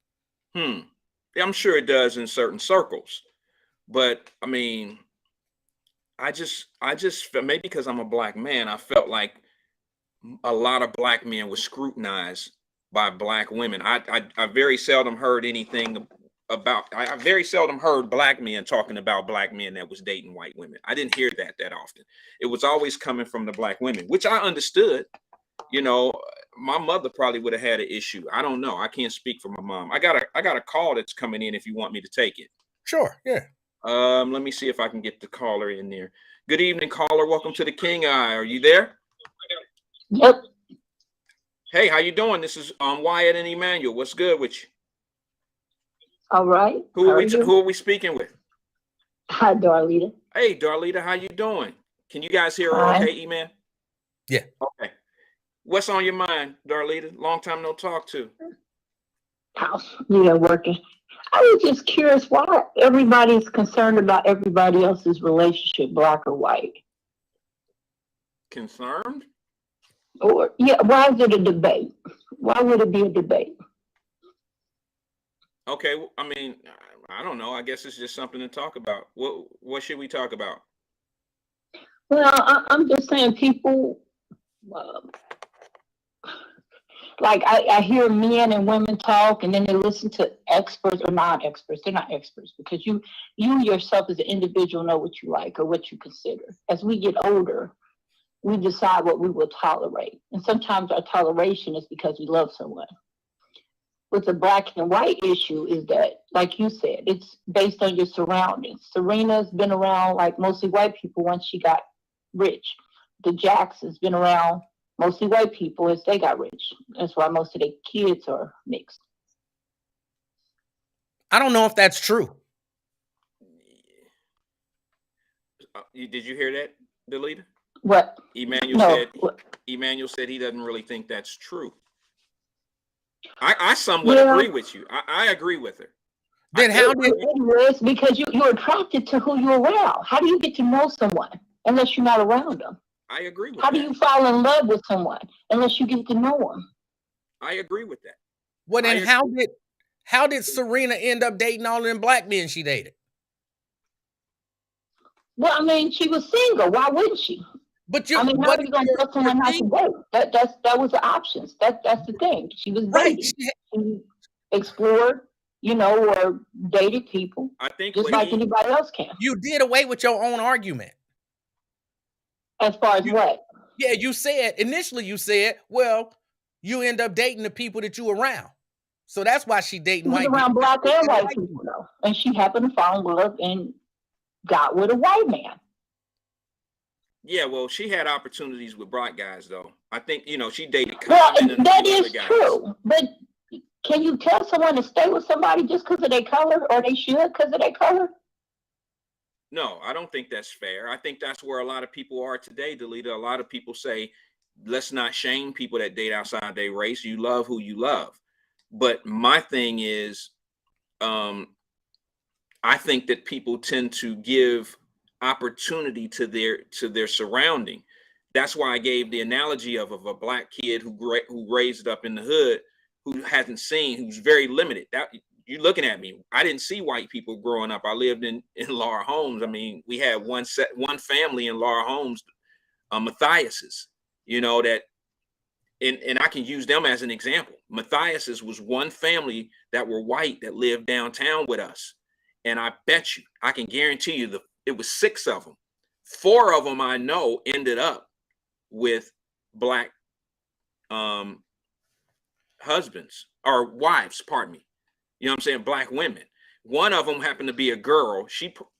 Yeah, I'm sure it does in certain circles. But I mean, I just felt, maybe because I'm a black man, I felt like a lot of black men were scrutinized by black women. I very seldom heard anything about. I very seldom heard black men talking about black men that was dating white women. I didn't hear that often. It was always coming from the black women, which I understood. You know, my mother probably would have had an issue. I don't know. I can't speak for my mom. I got a call that's coming in if you want me to take it. Sure, yeah. Let me see if I can get the caller in there. Good evening, caller. Welcome to the King Eye. Are you there? Yep. Hey, how you doing? This is Wyatt and Emmanuel. What's good with you? All right. Who How are are we you? who are we speaking with? Hi, Darlita. Hey, Darlita, how you doing? Can you guys hear her Fine. okay, E-Man? Yeah. Okay. What's on your mind, Darlita? Long time no talk to. House. Yeah, working. I was just curious why everybody's concerned about everybody else's relationship, black or white. Concerned? Or yeah, why is it a debate? Why would it be a debate? Okay, I mean, I don't know. I guess it's just something to talk about. What should we talk about? Well, I'm just saying people. Uh, like I hear men and women talk, and then they listen to experts or non-experts. They're not experts because you yourself as an individual know what you like or what you consider. As we get older, we decide what we will tolerate, and sometimes our toleration is because we love someone. With the black and white issue is that, like you said, it's based on your surroundings. Serena's been around like mostly white people once she got rich. The Jacksons been around mostly white people as they got rich. That's why most of their kids are mixed. I don't know if that's true. Did you hear that, Delita? What? Emmanuel said he doesn't really think that's true. I somewhat agree with you. I agree with her. Then how did it is because you're attracted to who you're around. How do you get to know someone unless you're not around them? I agree with How that. do you fall in love with someone unless you get to know them? I agree with that. Well, then how did Serena end up dating all them black men she dated? Well, I mean, she was single. Why wouldn't she? But you, I mean, how are you going to tell someone not to date? That was the options. That's the thing. She was dating. She explored, or dated people. I think just like anybody else can. You did away with your own argument. As far as what? Yeah, you said well, you end up dating the people that you around. So that's why she dating white people. Around black and white people, though. And she happened to fall in love and got with a white man. Yeah, well, she had opportunities with black guys, though. I think, she dated. Well, that is true. But can you tell someone to stay with somebody just because of their color, or they should because of their color? No, I don't think that's fair. I think that's where a lot of people are today, Delita. A lot of people say, let's not shame people that date outside their race. You love who you love. But my thing is, I think that people tend to give opportunity to their surrounding. That's why I gave the analogy of a black kid who raised up in the hood, who hasn't seen, who's very limited. That you're looking at me. I didn't see white people growing up. I lived in Laura Holmes. I mean, we had one family in Laura Holmes, Matthias's, that, and I can use them as an example. Matthias's was one family that were white that lived downtown with us. And I bet you, I can guarantee you it was 6 of them. 4 of them I know ended up with black husbands or wives, pardon me. You know what I'm saying? Black women. One of them happened to be a girl.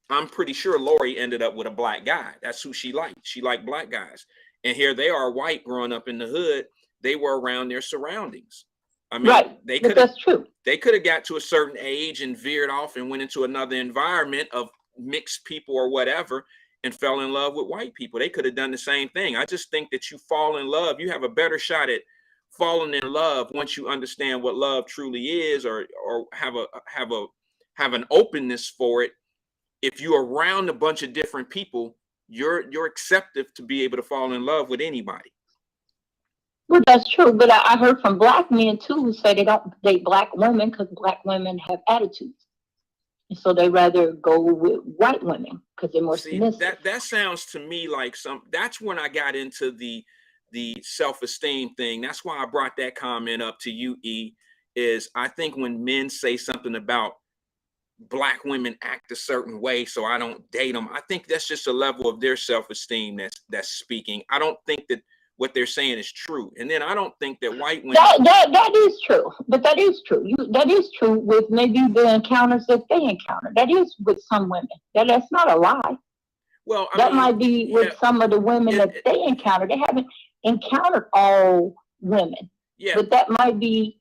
I'm pretty sure Lori ended up with a black guy. That's who she liked. She liked black guys. And here they are, white, growing up in the hood. They were around their surroundings. I mean, right. That's true. They could have got to a certain age and veered off and went into another environment of mixed people or whatever and fell in love with white people. They could have done the same thing. I just think that you fall in love. You have a better shot at falling in love once you understand what love truly is, or have an openness for it. If you're around a bunch of different people, you're accepted to be able to fall in love with anybody. Well, that's true, but I heard from black men too who say they don't date black women because black women have attitudes, and so they rather go with white women because they're more submissive. That sounds to me like that's when I got into the self-esteem thing. That's why I brought that comment up to you, E. Is I think when men say something about black women act a certain way, so I don't date them, I think that's just a level of their self-esteem that's speaking. I don't think that what they're saying is true. And then I don't think that white women... That is true. But that is true. That is true with maybe the encounters that they encounter. That is with some women. That's not a lie. Well, that might be with some of the women that they encounter. They haven't encountered all women. Yeah. But that might be...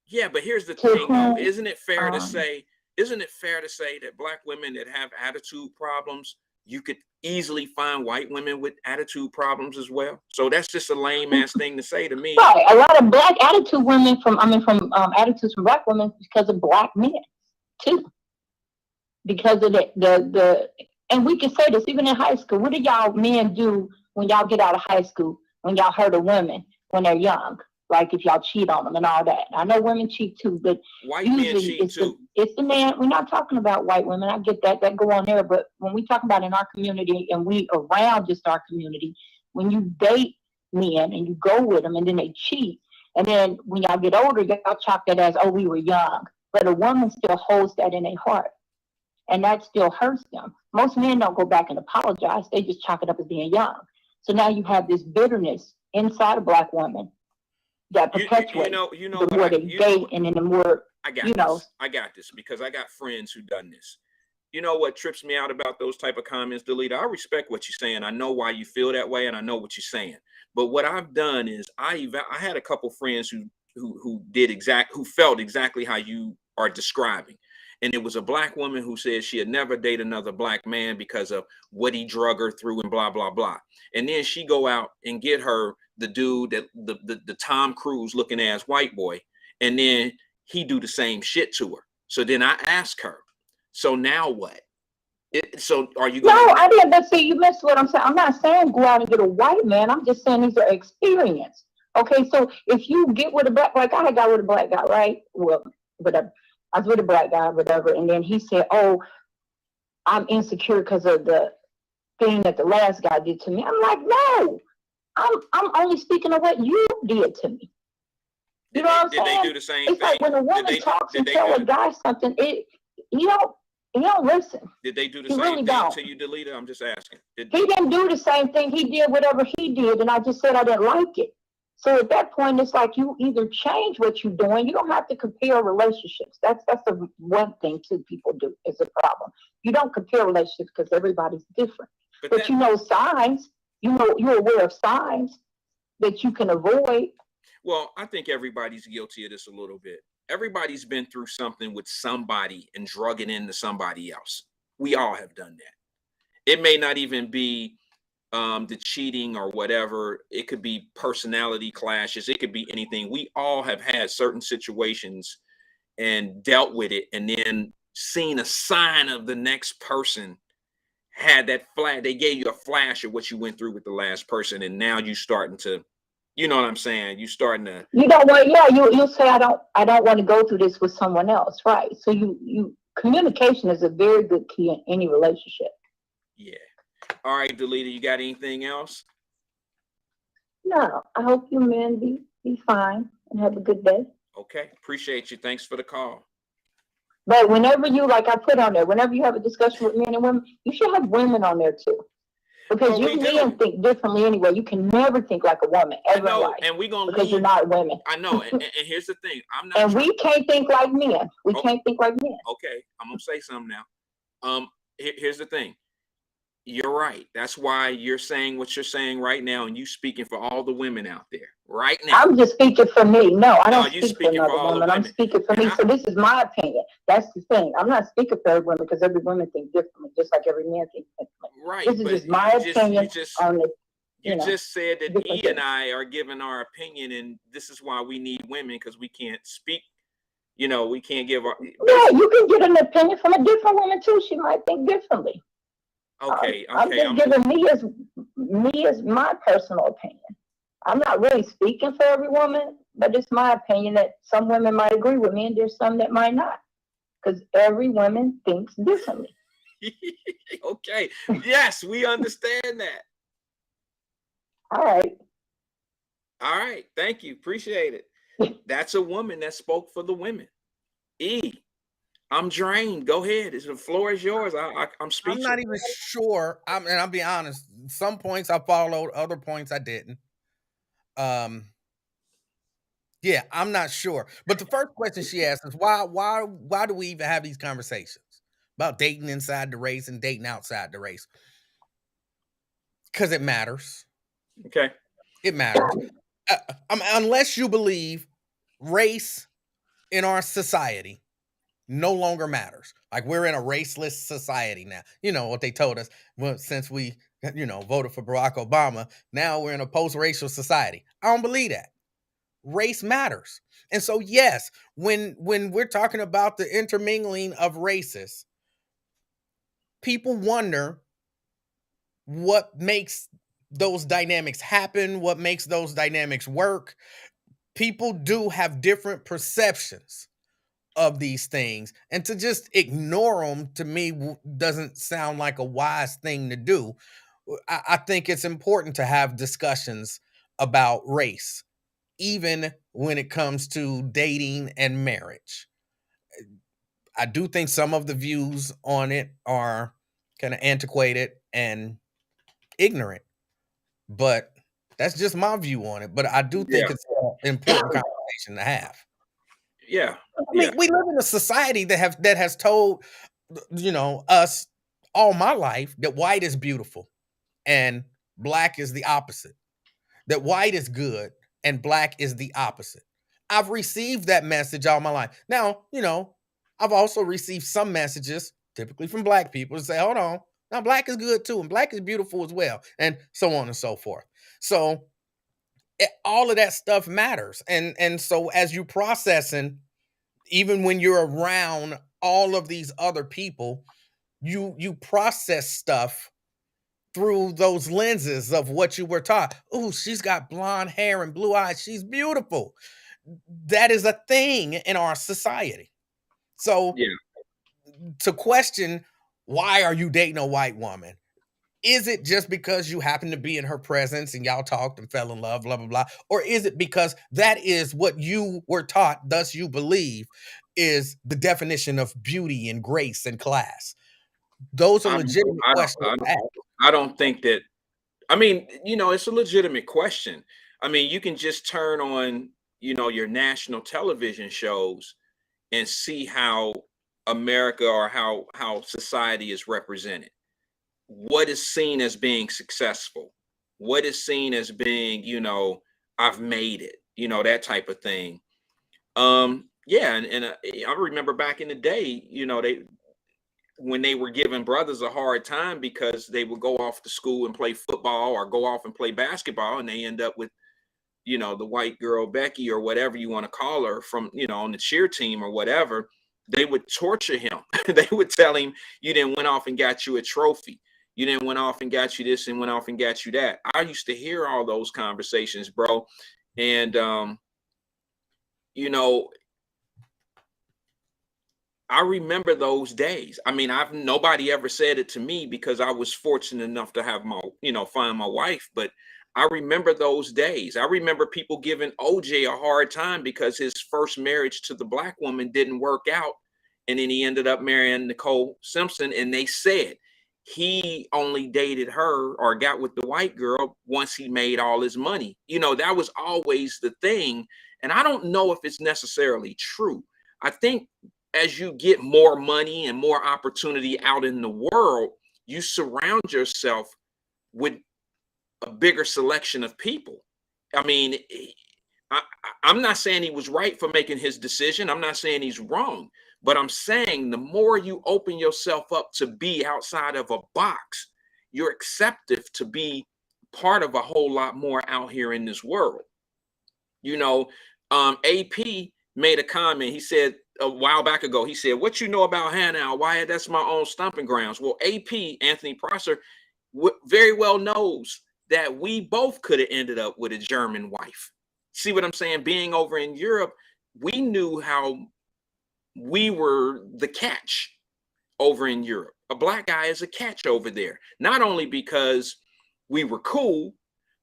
Yeah, but here's the thing, though. Isn't it fair to say that black women that have attitude problems, you could easily find white women with attitude problems as well? So that's just a lame ass thing to say to me. Right. A lot of black attitude women from attitudes from black women because of black men too. Because of the and we can say this even in high school. What do y'all men do when y'all get out of high school, when y'all hurt a woman when they're young? Like if y'all cheat on them and all that. I know women cheat too, but white men cheat too. It's the man. We're not talking about white women. I get that go on there. But when we talk about in our community and we around just our community, when you date men and you go with them and then they cheat, And then when y'all get older, y'all chalk that as, oh, we were young. But a woman still holds that in their heart. And that still hurts them. Most men don't go back and apologize. They just chalk it up as being young. So now you have this bitterness inside a Black woman that perpetuates the more they date and then the more, I got this because I got friends who done this. You know what trips me out about those type of comments, Delita? I respect what you're saying. I know why you feel that way, and I know what you're saying. But what I've done is I had a couple friends who felt exactly how you are describing. And it was a Black woman who said she had never dated another Black man because of what he drug her through and blah, blah, blah. And then she go out and get her the dude that the Tom Cruise looking ass white boy. And then he do the same shit to her. So then I ask her, so now what? So are you going No, I didn't. But see, you missed what I'm saying. I'm not saying go out and get a white man. I'm just saying these are experience. Okay, so if you get with a Black, like I got with a Black guy, right? Well, whatever. I was with a Black guy, whatever, and then he said, "Oh, I'm insecure because of the thing that the last guy did to me." I'm like, "No, I'm only speaking of what you did to me." You know what I'm saying? Did they do the same thing? It's like when a woman talks and tell a guy something, you don't listen. Did they do the same thing to you, Delita? I'm just asking. He didn't do the same thing. He did whatever he did, and I just said I didn't like it. So at that point, it's like you either change what you're doing. You don't have to compare relationships. That's the one thing too people do is a problem. You don't compare relationships because everybody's different. But you know signs. You're aware of signs that you can avoid. Well, I think everybody's guilty of this a little bit. Everybody's been through something with somebody and drug it into somebody else. We all have done that. It may not even be the cheating or whatever. It could be personality clashes. It could be anything. We all have had certain situations and dealt with it, and then seen a sign of the next person had that flash. They gave you a flash of what you went through with the last person, and now you starting to, you know what I'm saying? You starting to. You don't want, yeah. You'll say I don't want to go through this with someone else, right? So you communication is a very good key in any relationship. Yeah. All right, Delita, you got anything else? No, I hope you men be fine and have a good day. Okay, appreciate you. Thanks for the call. But whenever you, like I put on there, whenever you have a discussion with men and women, you should have women on there too. Because you men think differently anyway. You can never think like a woman ever in life. And we're gonna because you're not women. I know, and here's the thing. I'm not. And we can't think like men. We can't think like men. Okay, I'm gonna say something now. Here's the thing. You're right. That's why you're saying what you're saying right now, and you speaking for all the women out there right now. I'm just speaking for me. No, I don't speak for another woman. I'm speaking for me. So this is my opinion. That's the thing. I'm not speaking for every woman because every woman thinks differently, just like every man thinks differently. Right. This is just my opinion on the. You just said that E and I are giving our opinion, and this is why we need women, because we can't speak. You know, we can't give our. Yeah, you can get an opinion from a different woman too. She might think differently. Okay. I'm just giving me as my personal opinion. I'm not really speaking for every woman, but it's my opinion that some women might agree with me and there's some that might not, because every woman thinks differently. Okay. Yes, we understand that. All right. All right. Thank you. Appreciate it. That's a woman that spoke for the women. E, I'm drained. Go ahead. The floor is yours. I'm speechless. I'm not even sure. And I'll be honest. Some points I followed, other points I didn't. Yeah, I'm not sure. But the first question she asked is why do we even have these conversations about dating inside the race and dating outside the race? Because it matters. Okay. It matters. Unless you believe race in our society no longer matters. Like we're in a raceless society now. You know what they told us since we, voted for Barack Obama. Now we're in a post-racial society. I don't believe that. Race matters. And so, yes, when we're talking about the intermingling of races, people wonder what makes those dynamics happen, what makes those dynamics work. People do have different perceptions of these things, and to just ignore them to me doesn't sound like a wise thing to do. I think it's important to have discussions about race even when it comes to dating and marriage. I do think some of the views on it are kind of antiquated and ignorant, but that's just my view on it. But I do think Yeah, it's an important conversation to have. yeah, I yeah. mean, we live in a society that has told us all my life that white is beautiful and black is the opposite. That white is good and black is the opposite. I've received that message all my life. Now, I've also received some messages, typically from black people, to say, hold on, now black is good too, and black is beautiful as well, and so on and so forth. So all of that stuff matters. And so as you processing, even when you're around all of these other people, you process stuff through those lenses of what you were taught. Oh, she's got blonde hair and blue eyes. She's beautiful. That is a thing in our society. So Yeah. to question, why are you dating a white woman? Is it just because you happen to be in her presence and y'all talked and fell in love, blah, blah, blah? Or is it because that is what you were taught, thus you believe is the definition of beauty and grace and class? Those are I legitimate questions to ask. I don't think that. I mean, it's a legitimate question. I mean, you can just turn on, your national television shows and see how America or how society is represented. What is seen as being successful? What is seen as being, I've made it, that type of thing. Yeah, and I remember back in the day, when they were giving brothers a hard time because they would go off to school and play football or go off and play basketball, and they end up with, the white girl Becky or whatever you want to call her from, on the cheer team or whatever. They would torture him. They would tell him, you didn't went off and got you a trophy. You didn't went off and got you this and went off and got you that. I used to hear all those conversations, bro. And I remember those days. I mean, nobody ever said it to me because I was fortunate enough to have find my wife, but I remember those days. I remember people giving OJ a hard time because his first marriage to the black woman didn't work out. And then he ended up marrying Nicole Simpson. And they said he only dated her or got with the white girl once he made all his money. That was always the thing. And I don't know if it's necessarily true. I think as you get more money and more opportunity out in the world, you surround yourself with a bigger selection of people. I mean, I'm not saying he was right for making his decision. I'm not saying he's wrong, but I'm saying the more you open yourself up to be outside of a box, you're accepted to be part of a whole lot more out here in this world. AP made a comment. He said a while back ago, he said, what you know about Hannah, Wyatt, that's my own stomping grounds. Well, AP, Anthony Prosser, very well knows that we both could have ended up with a German wife. See what I'm saying? Being over in Europe, we knew how we were the catch over in Europe. A black guy is a catch over there, not only because we were cool,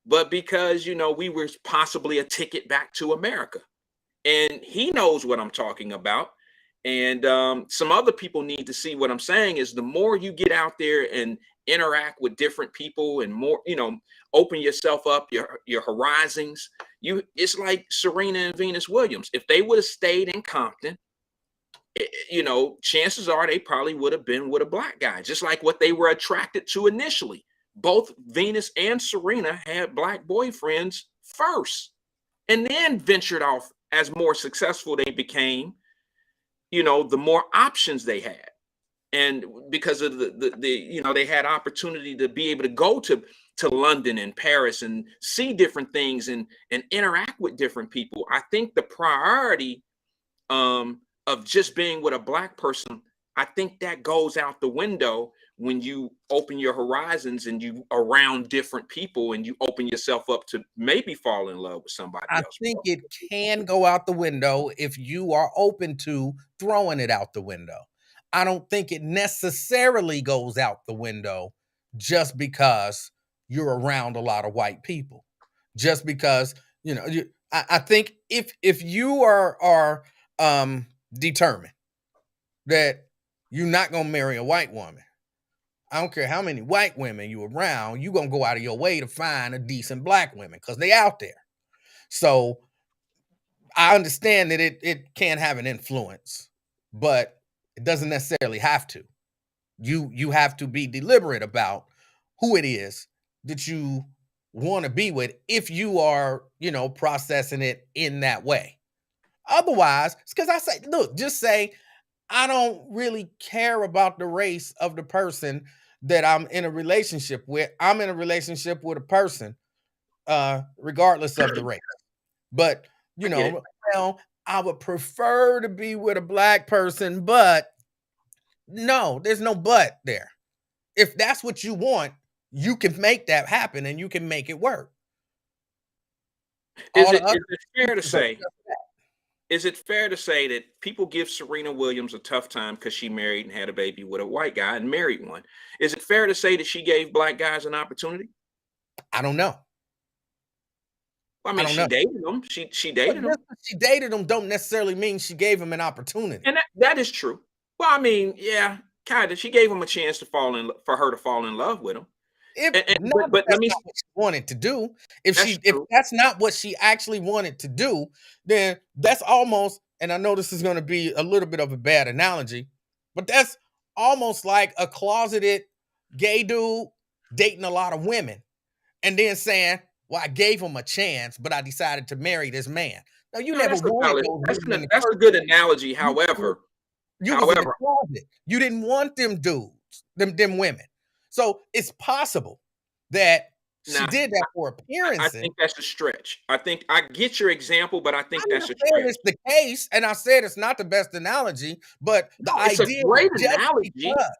but because, we were possibly a ticket back to America. And he knows what I'm talking about. And some other people need to see what I'm saying is the more you get out there and interact with different people and more, open yourself up, your horizons. It's like Serena and Venus Williams. If they would have stayed in Compton, chances are they probably would have been with a black guy, just like what they were attracted to initially. Both Venus and Serena had black boyfriends first and then ventured off. As more successful they became, the more options they had. And because of the they had opportunity to be able to go to London and Paris and see different things and interact with different people. I think the priority of just being with a black person, I think that goes out the window when you open your horizons and you around different people and you open yourself up to maybe fall in love with somebody else. I think it can go out the window if you are open to throwing it out the window. I don't think it necessarily goes out the window just because you're around a lot of white people. Just because, I think if you are determined that you're not gonna marry a white woman, I don't care how many white women you around, you gonna go out of your way to find a decent black woman because they out there. So I understand that it can have an influence, but it doesn't necessarily have to. You have to be deliberate about who it is that you want to be with if you are, processing it in that way. Otherwise, it's because I say, look, just say, I don't really care about the race of the person that I'm in a relationship with. I'm in a relationship with a person, regardless of the race. But, I get it. well, I would prefer to be with a black person, but no, there's no but there. If that's what you want, you can make that happen and you can make it work. Is All the it other is it fair to people don't say? just that. Is it fair to say that people give Serena Williams a tough time because she married and had a baby with a white guy and married one? Is it fair to say that she gave black guys an opportunity? I don't know. Well, I I mean, don't she know. dated them. She But dated them, just 'cause she dated him don't necessarily mean she gave him an opportunity. and that is true. Well, I mean, yeah, kind of. She gave him a chance to for her to fall in love with him. If And not, if but let that's me. not what she wanted to do, That's if true. that's not what she actually wanted to do, then that's almost, and I know this is going to be a little bit of a bad analogy, but that's almost like a closeted gay dude dating a lot of women and then saying, "Well, I gave him a chance, but I decided to marry this man." Now, you No, never that's a wanted valid. those women in the That's a first good place. analogy. You was you was in the However, closet. You didn't want them dudes, them women. So it's possible that she nah, did that for I appearances. think that's a stretch. I think I get your example, but I think I'm that's not a saying stretch. it's the case, and I said it's not the best analogy, but the No, it's a idea is great just analogy. because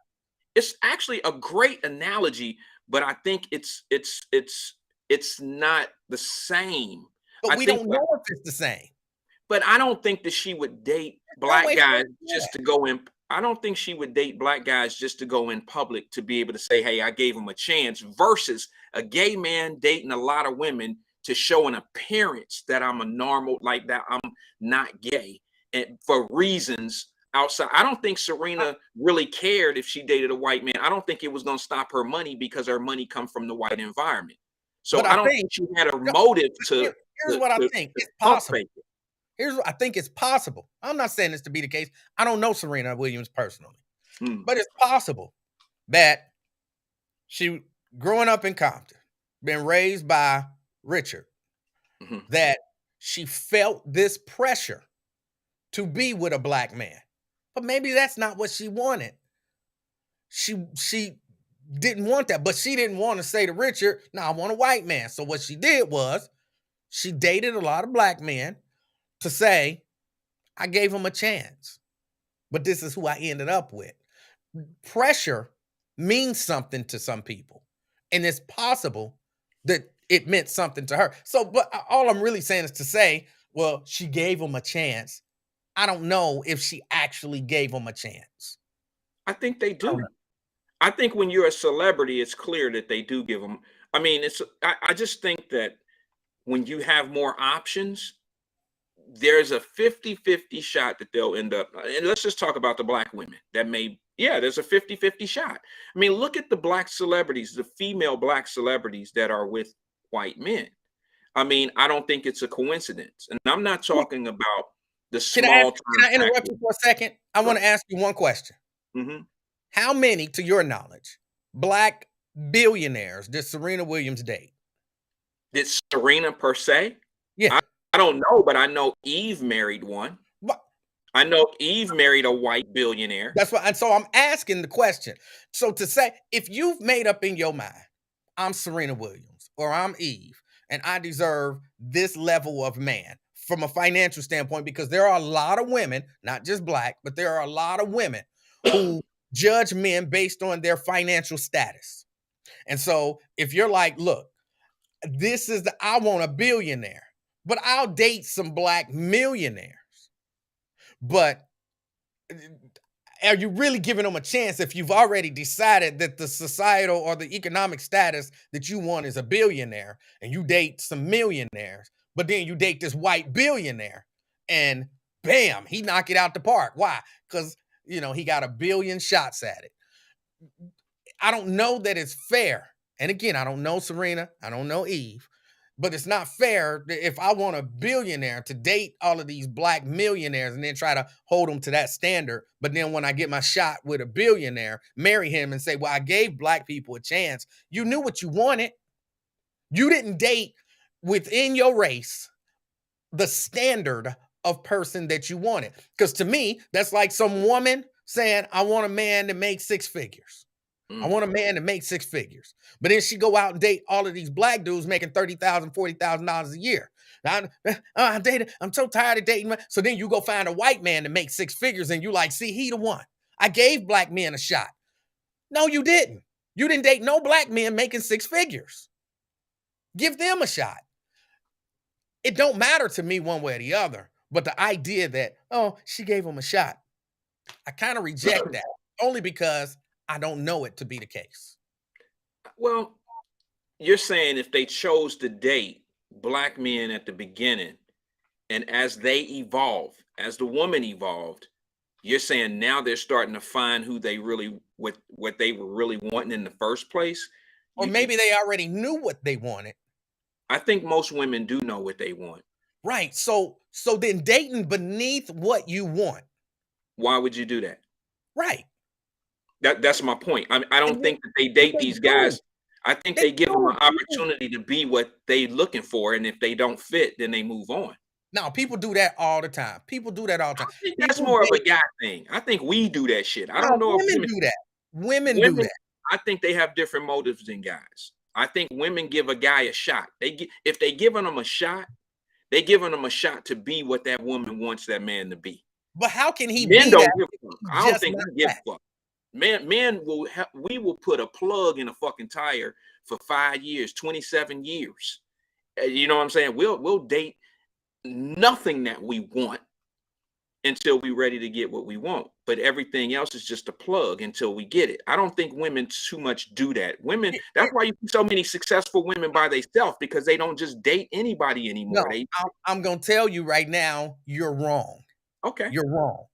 It's actually a great analogy, but I think it's not the same. but I we think don't what know if it's the same. but I don't think that she would date There's no black way for us guys to know just that. to go in. I don't think she would date black guys just to go in public to be able to say, "Hey, I gave him a chance," versus a gay man dating a lot of women to show an appearance that I'm a normal, like that I'm not gay, and for reasons outside. I don't think I, Serena really cared if she dated a white man. I don't think it was going to stop her money because her money comes from the white environment. So but I I don't think think she had a no, motive here- here's to, what I to, think. to It's pump possible. fake it. Here's what I think it's possible. I'm not saying this to be the case. I don't know Serena Williams personally, Hmm. but it's possible that she growing up in Compton, been raised by Richard, Mhm. that she felt this pressure to be with a black man. But maybe that's not what she wanted. She didn't want that, but she didn't want to say to Richard, "No, I want a white man." So what she did was she dated a lot of black men to say, "I gave him a chance, but this is who I ended up with." Pressure means something to some people, and it's possible that it meant something to her. So, but all I'm really saying is to say, well, she gave him a chance. I don't know if she actually gave him a chance. I think they I don't know. do. I think when you're a celebrity, it's clear that they do give them. I mean, I just think that when you have more options, there's a 50-50 shot that they'll end up. And let's just talk about the black women that may, yeah, there's a 50-50 shot. I mean, look at the black celebrities, the female black celebrities that are with white men. I mean, I don't think it's a coincidence. And I'm not talking about the small Can term I interrupt factor. you for a second? I want to ask you one question. Mhm. How many, to your knowledge, black billionaires did Serena Williams date? Did Serena per se? Yeah. I don't know, but I know Eve married one. Wha- I know Eve married a white billionaire. That's what, and so I'm asking the question. So to say, if you've made up in your mind, I'm Serena Williams or I'm Eve, and I deserve this level of man from a financial standpoint, because there are a lot of women, not just black, but there are a lot of women who judge men based on their financial status. And so if you're like, look, I want a billionaire, but I'll date some black millionaires. But are you really giving them a chance if you've already decided that the societal or the economic status that you want is a billionaire and you date some millionaires? But then you date this white billionaire and bam, he knock it out the park. Why? Because, he got a billion shots at it. I don't know that it's fair. And again, I don't know Serena. I don't know Eve. But it's not fair if I want a billionaire to date all of these black millionaires and then try to hold them to that standard. But then when I get my shot with a billionaire, marry him and say, well, I gave black people a chance. You knew what you wanted. You didn't date within your race the standard of person that you wanted. Because to me, that's like some woman saying, I want a man that makes six figures. I want a man to make six figures. But then she go out and date all of these black dudes making $30,000, $40,000 a year. I'm so tired of dating. So then you go find a white man to make six figures and you like, see, he the one. I gave black men a shot. No, you didn't. You didn't date no black men making six figures. Give them a shot. It don't matter to me one way or the other. But the idea that, oh, she gave him a shot, I kind of reject that only because I don't know it to be the case. Well, you're saying if they chose to date black men at the beginning, and as they evolve, as the woman evolved, you're saying now they're starting to find who they really, what they were really wanting in the first place? Or maybe they already knew what they wanted. I think most women do know what they want. Right. So then dating beneath what you want. Why would you do that? Right. That's my point. I don't think that they date these guys. I think they give them an opportunity to be what they're looking for. And if they don't fit, then they move on. No, people do that all the time. People do that all the time. I think that's more of a guy thing. I think we do that shit. I don't know if women do that. Women do that. I think they have different motives than guys. I think women give a guy a shot. If they giving them a shot, they giving them a shot to be what that woman wants that man to be. But how can he Men be don't that? give a fuck. I don't think we give a fuck. Men we will put a plug in a fucking tire for 5 years, 27 years. You know what I'm saying? We'll date nothing that we want until we're ready to get what we want. But everything else is just a plug until we get it. I don't think women too much do that. Women, that's why you see so many successful women by themselves, because they don't just date anybody anymore. No, I'm gonna tell you right now, you're wrong. Okay. You're wrong.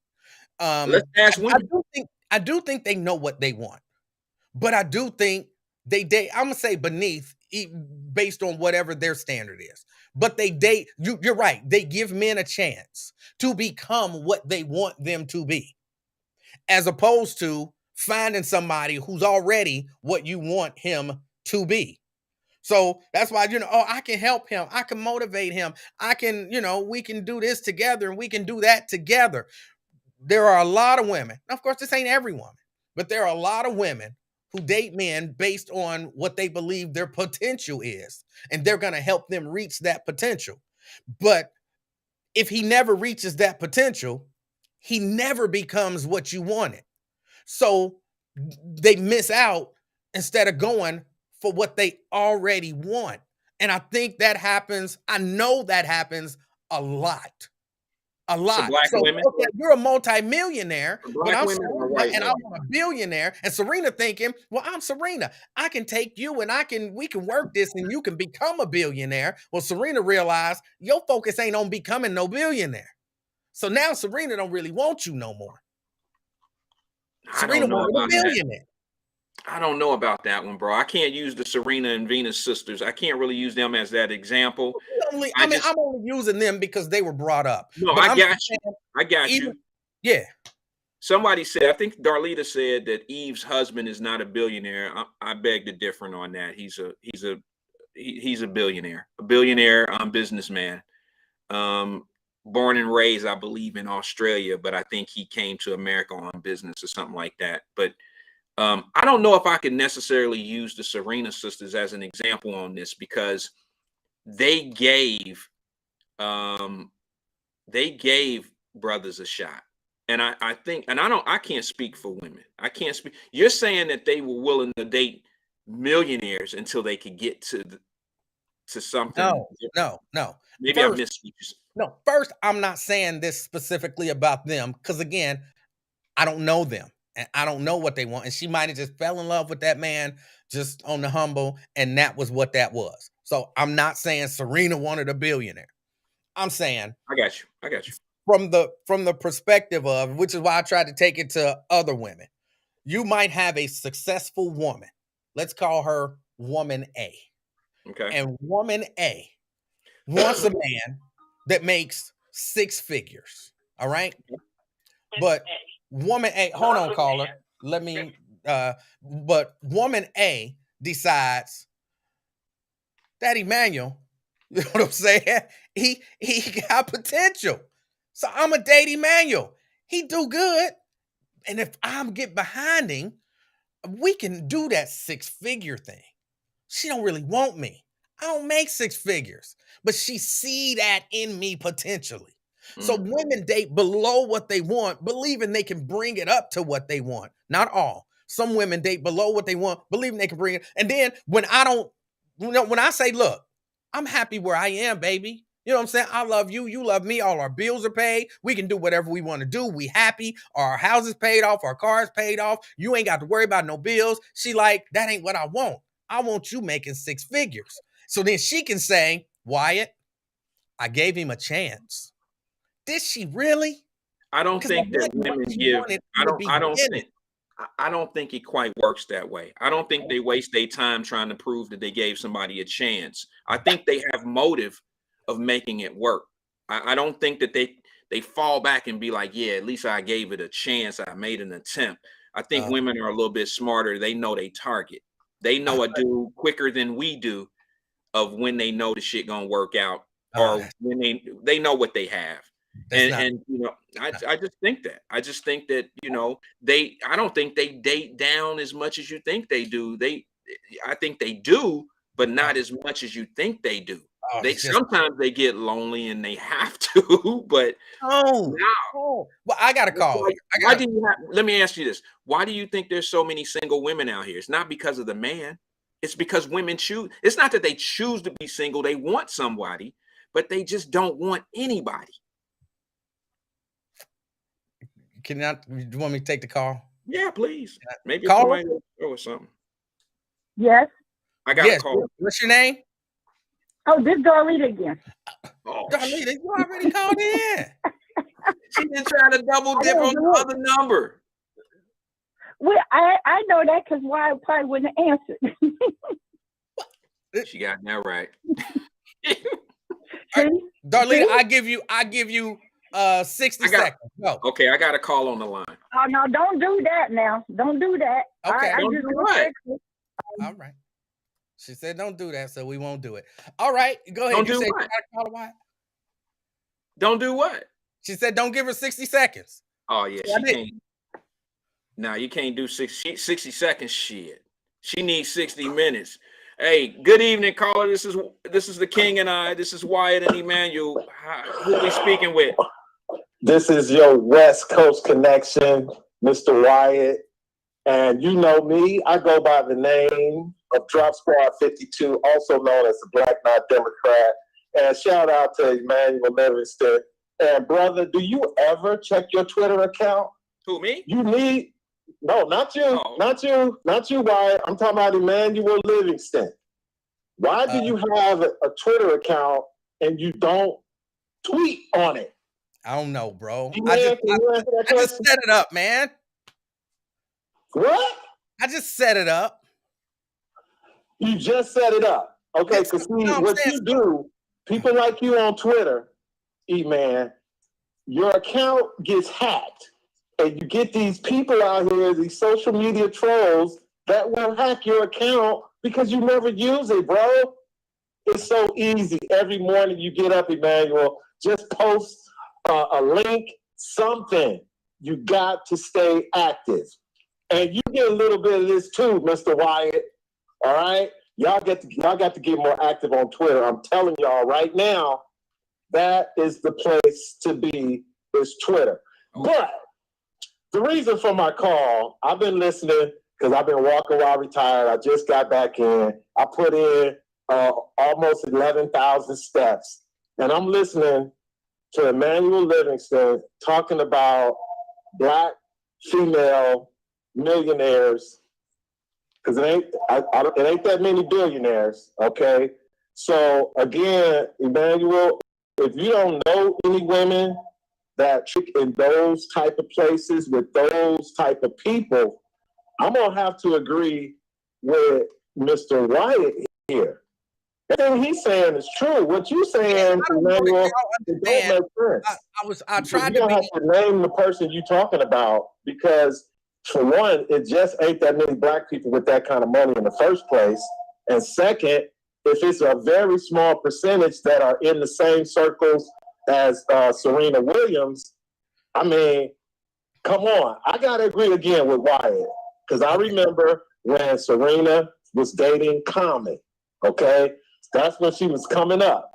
Let's ask women. I do think they know what they want, but I do think they date. I'm gonna say beneath, based on whatever their standard is. But they date. You're right. They give men a chance to become what they want them to be, as opposed to finding somebody who's already what you want him to be. So that's why, I can help him. I can motivate him. I can, we can do this together and we can do that together. There are a lot of women. Of course, this ain't every woman, but there are a lot of women who date men based on what they believe their potential is, and they're going to help them reach that potential. But if he never reaches that potential, he never becomes what you wanted. So they miss out instead of going for what they already want. And I think that happens. I know that happens a lot. A lot. So black women, okay, you're a multimillionaire, but I'm Serena, and I'm a billionaire. And Serena thinking, well, I'm Serena. I can take you and we can work this and you can become a billionaire. Well, Serena realized your focus ain't on becoming no billionaire. So now Serena don't really want you no more. Serena wants a billionaire. I don't know about that one, bro. I can't use the Serena and Venus sisters. I can't really use them as that example. I'm only using them because they were brought up. No, I got you. Yeah. Somebody said, I think Darlita said that Eve's husband is not a billionaire. I beg to differ on that. He's a billionaire, businessman. Born and raised, I believe, in Australia, but I think he came to America on business or something like that. But I don't know if I can necessarily use the Serena sisters as an example on this, because they gave brothers a shot. And I think, and I can't speak for women. I can't speak. You're saying that they were willing to date millionaires until they could get to something. No. Maybe I missed you. No, first, I'm not saying this specifically about them, because again, I don't know them. And I don't know what they want. And she might have just fell in love with that man just on the humble. And that was what that was. So I'm not saying Serena wanted a billionaire. I'm saying I got you. I got you. from the perspective of, which is why I tried to take it to other women. You might have a successful woman. Let's call her woman A. Okay. And woman A wants a man that makes 6 figures. All right. But woman A, hold on, caller. Let me but woman A decides that Emmanuel, you know what I'm saying? He got potential. So I'm a date Emmanuel. He do good. And if I'm get behind him, we can do that 6-figure thing. She don't really want me. I don't make 6 figures, but she see that in me potentially. So women date below what they want, believing they can bring it up to what they want. Not all. Some women date below what they want, believing they can bring it. And then when I say, look, I'm happy where I am, baby. You know what I'm saying? I love you. You love me. All our bills are paid. We can do whatever we want to do. We happy. Our house is paid off. Our car is paid off. You ain't got to worry about no bills. She like, that ain't what I want. I want you making 6 figures. So then she can say, Wyatt, I gave him a chance. Did she really? I don't think that women give. I don't think it quite works that way. I don't think they waste their time trying to prove that they gave somebody a chance. I think they have motive of making it work. I don't think that they fall back and be like, yeah, at least I gave it a chance. I made an attempt. I think women are a little bit smarter. They know they target. They know a dude quicker than we do of when they know the shit gonna work out, or when they know what they have. And you know, I just think that. I just think that, you know, I don't think they date down as much as you think they do. I think they do, but not as much as you think they do. Sometimes they get lonely and they have to, but well, I got a call. Let me ask you this. Why do you think there's so many single women out here? It's not because of the man. It's because women choose. It's not that they choose to be single. They want somebody, but they just don't want anybody. Do you want me to take the call? Yeah, please. Maybe call somebody or something. Yes. I got a call. What's your name? Oh, this Darlita again. Oh, Darlita, you already called in. She been trying to double dip on the other number. Well, I know that because why I probably wouldn't have answered. She got that right. Darlita, I give you 60 seconds. Go. Okay, I got a call on the line. Oh no, don't do that now. Don't do that. Okay. Don't do what? All right. She said don't do that, so we won't do it. All right, go ahead. Don't do what? Don't do what? She said don't give her 60 seconds. Oh yeah, she can't. No, you can't do 60 seconds shit. She needs 60 minutes. Hey, good evening, caller. This is the King and I. This is Wyatt and Emmanuel. Who are we speaking with? This is your West Coast connection, Mr. Wyatt. And you know me, I go by the name of Drop Squad 52, also known as the Black Not Democrat. And shout out to Emmanuel Livingston. And brother, do you ever check your Twitter account? Who, me? No, not you, not you, Wyatt. I'm talking about Emmanuel Livingston. Why do you have a Twitter account and you don't tweet on it? I don't know, bro. I just set it up, man. What? I just set it up. You just set it up. Okay, because what you do, people like you on Twitter, E-Man, your account gets hacked. And you get these people out here, these social media trolls that will hack your account because you never use it, bro. It's so easy. Every morning you get up, Emmanuel, just post a link, something. You got to stay active. And you get a little bit of this too, Mr. Wyatt. All right? Y'all got to get more active on Twitter. I'm telling y'all right now, that is the place to be, is Twitter. But the reason for my call, I've been listening because I've been walking while retired. I just got back in. I put in almost 11,000 steps. And I'm listening to Emmanuel Livingston talking about Black female millionaires, because it ain't that many billionaires, okay? So again, Emmanuel, if you don't know any women that trick in those type of places with those type of people, I'm gonna have to agree with Mr. Wyatt here. Everything he's saying is true. What you saying, Emmanuel, it don't make sense. I tried You to don't have be. to name the person you're talking about because, for one, it just ain't that many black people with that kind of money in the first place. And second, if it's a very small percentage that are in the same circles as Serena Williams, I mean, come on. I got to agree again with Wyatt because I remember when Serena was dating Common, okay? That's when she was coming up.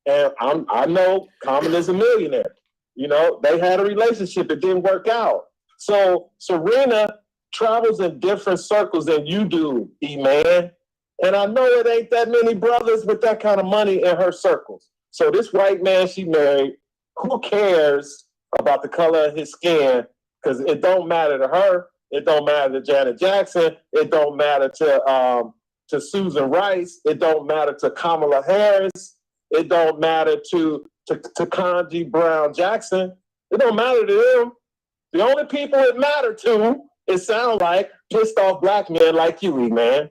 And I know Common is a millionaire. You know, they had a relationship. It didn't work out. So Serena travels in different circles than you do, E-Man. And I know it ain't that many brothers with that kind of money in her circles. So this white man she married, who cares about the color of his skin? Because it don't matter to her. It don't matter to Janet Jackson. It don't matter to Susan Rice. It don't matter to Kamala Harris. It don't matter to Ketanji Brown Jackson. It don't matter to them. The only people it matter to, it sound like, pissed off black men like you, man.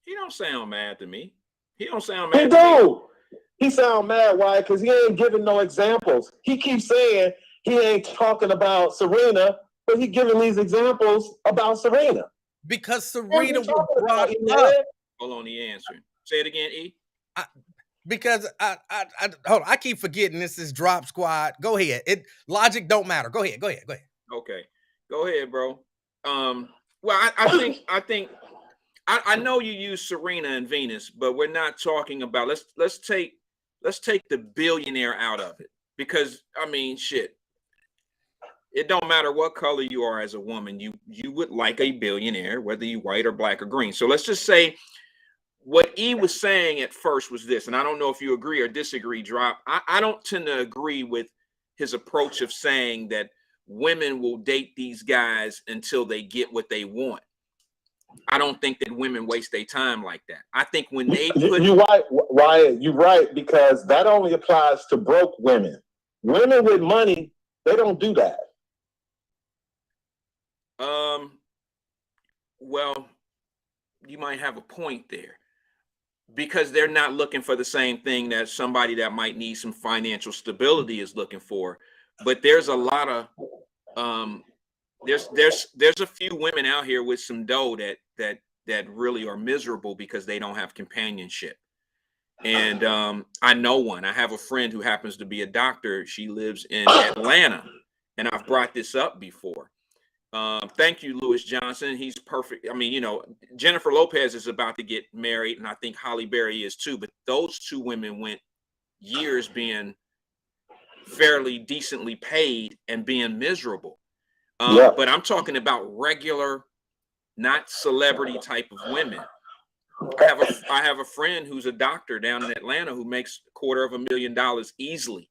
He don't sound mad to me. He don't sound mad. He do. He sound mad. Why? Because he ain't giving no examples. He keeps saying he ain't talking about Serena, but he giving these examples about Serena. Because Serena was brought up. Hold on, he answering. Say it again, E. Because hold on, I keep forgetting this is Drop Squad. Go ahead. Logic don't matter. Go ahead. Okay, go ahead, bro. Well, I think I know you use Serena and Venus, but we're not talking about. Let's take the billionaire out of it, because I mean, shit. It don't matter what color you are as a woman, you would like a billionaire, whether you white or black or green. So let's just say what E was saying at first was this, and I don't know if you agree or disagree, Drop. I don't tend to agree with his approach of saying that women will date these guys until they get what they want. I don't think that women waste their time like that. I think when they put... You're right, Wyatt, you're right, because that only applies to broke women. Women with money, they don't do that. Well, you might have a point there, because they're not looking for the same thing that somebody that might need some financial stability is looking for. But there's a lot of there's a few women out here with some dough that really are miserable because they don't have companionship. And I know one. I have a friend who happens to be a doctor. She lives in Atlanta, and I've brought this up before. Thank you, Lewis Johnson. He's perfect. I mean, you know, Jennifer Lopez is about to get married, and I think Halle Berry is too. But those two women went years being fairly decently paid and being miserable. But I'm talking about regular, not celebrity type of women. I have a friend who's a doctor down in Atlanta who makes $250,000 easily,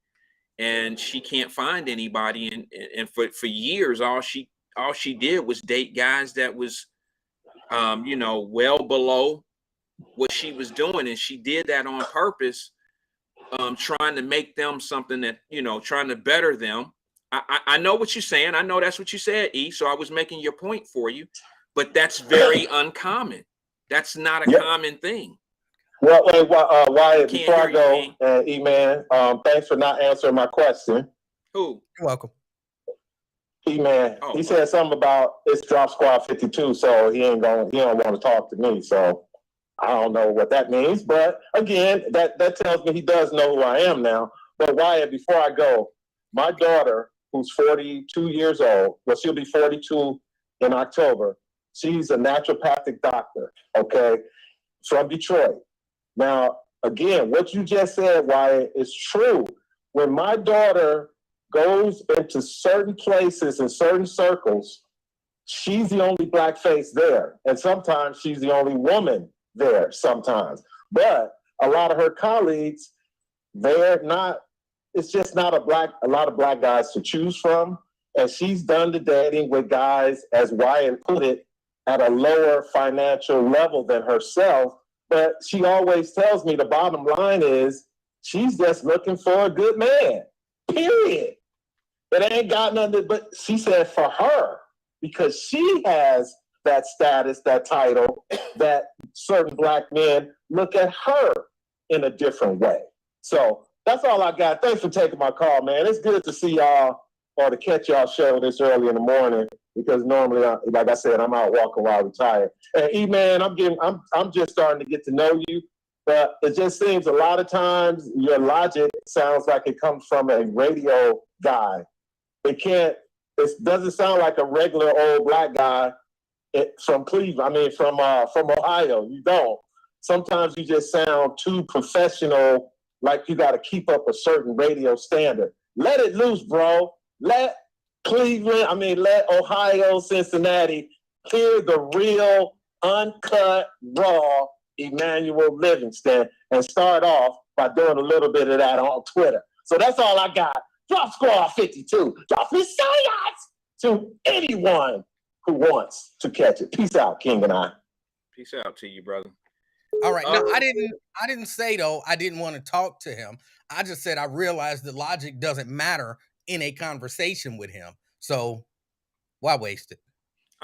and she can't find anybody. And for years, all she did was date guys that was, well below what she was doing. And she did that on purpose, trying to make them something that, trying to better them. I know what you're saying. I know that's what you said, E. So I was making your point for you, but that's very uncommon. That's not a common thing. Well, Wyatt, before I go, E-Man, thanks for not answering my question. Who? You're welcome. E-Man, he said something about it's Drop Squad 52, so he don't want to talk to me. So I don't know what that means. But again, that tells me he does know who I am now. But Wyatt, before I go, my daughter, who's 42 years old, well, she'll be 42 in October. She's a naturopathic doctor, okay, from Detroit. Now, again, what you just said, Wyatt, is true. When my daughter goes into certain places and certain circles, she's the only black face there. And sometimes she's the only woman there sometimes. But a lot of her colleagues, they're not, it's just not a lot of black guys to choose from. And she's done the dating with guys, as Wyatt put it, at a lower financial level than herself, But she always tells me the bottom line is she's just looking for a good man, period. It ain't got nothing, but she said for her, because she has that status, that title, that certain Black men look at her in a different way. So that's all I got. Thanks for taking my call, man. It's good to see y'all or to catch y'all show this early in the morning, because normally, like I said, I'm out walking while I'm retired. And E-Man, I'm just starting to get to know you, but it just seems a lot of times your logic sounds like it comes from a radio guy. It doesn't sound like a regular old Black guy from Cleveland. From Ohio. You don't. Sometimes you just sound too professional, like you got to keep up a certain radio standard. Let it loose, bro. Let Ohio, Cincinnati hear the real, uncut, raw Emmanuel Livingston and start off by doing a little bit of that on Twitter. So that's all I got. Drop Squad 52. Drop me science to anyone who wants to catch it. Peace out, King and I. Peace out to you, brother. All right. No, I didn't say though I didn't want to talk to him. I just said I realized the logic doesn't matter in a conversation with him. So why waste it?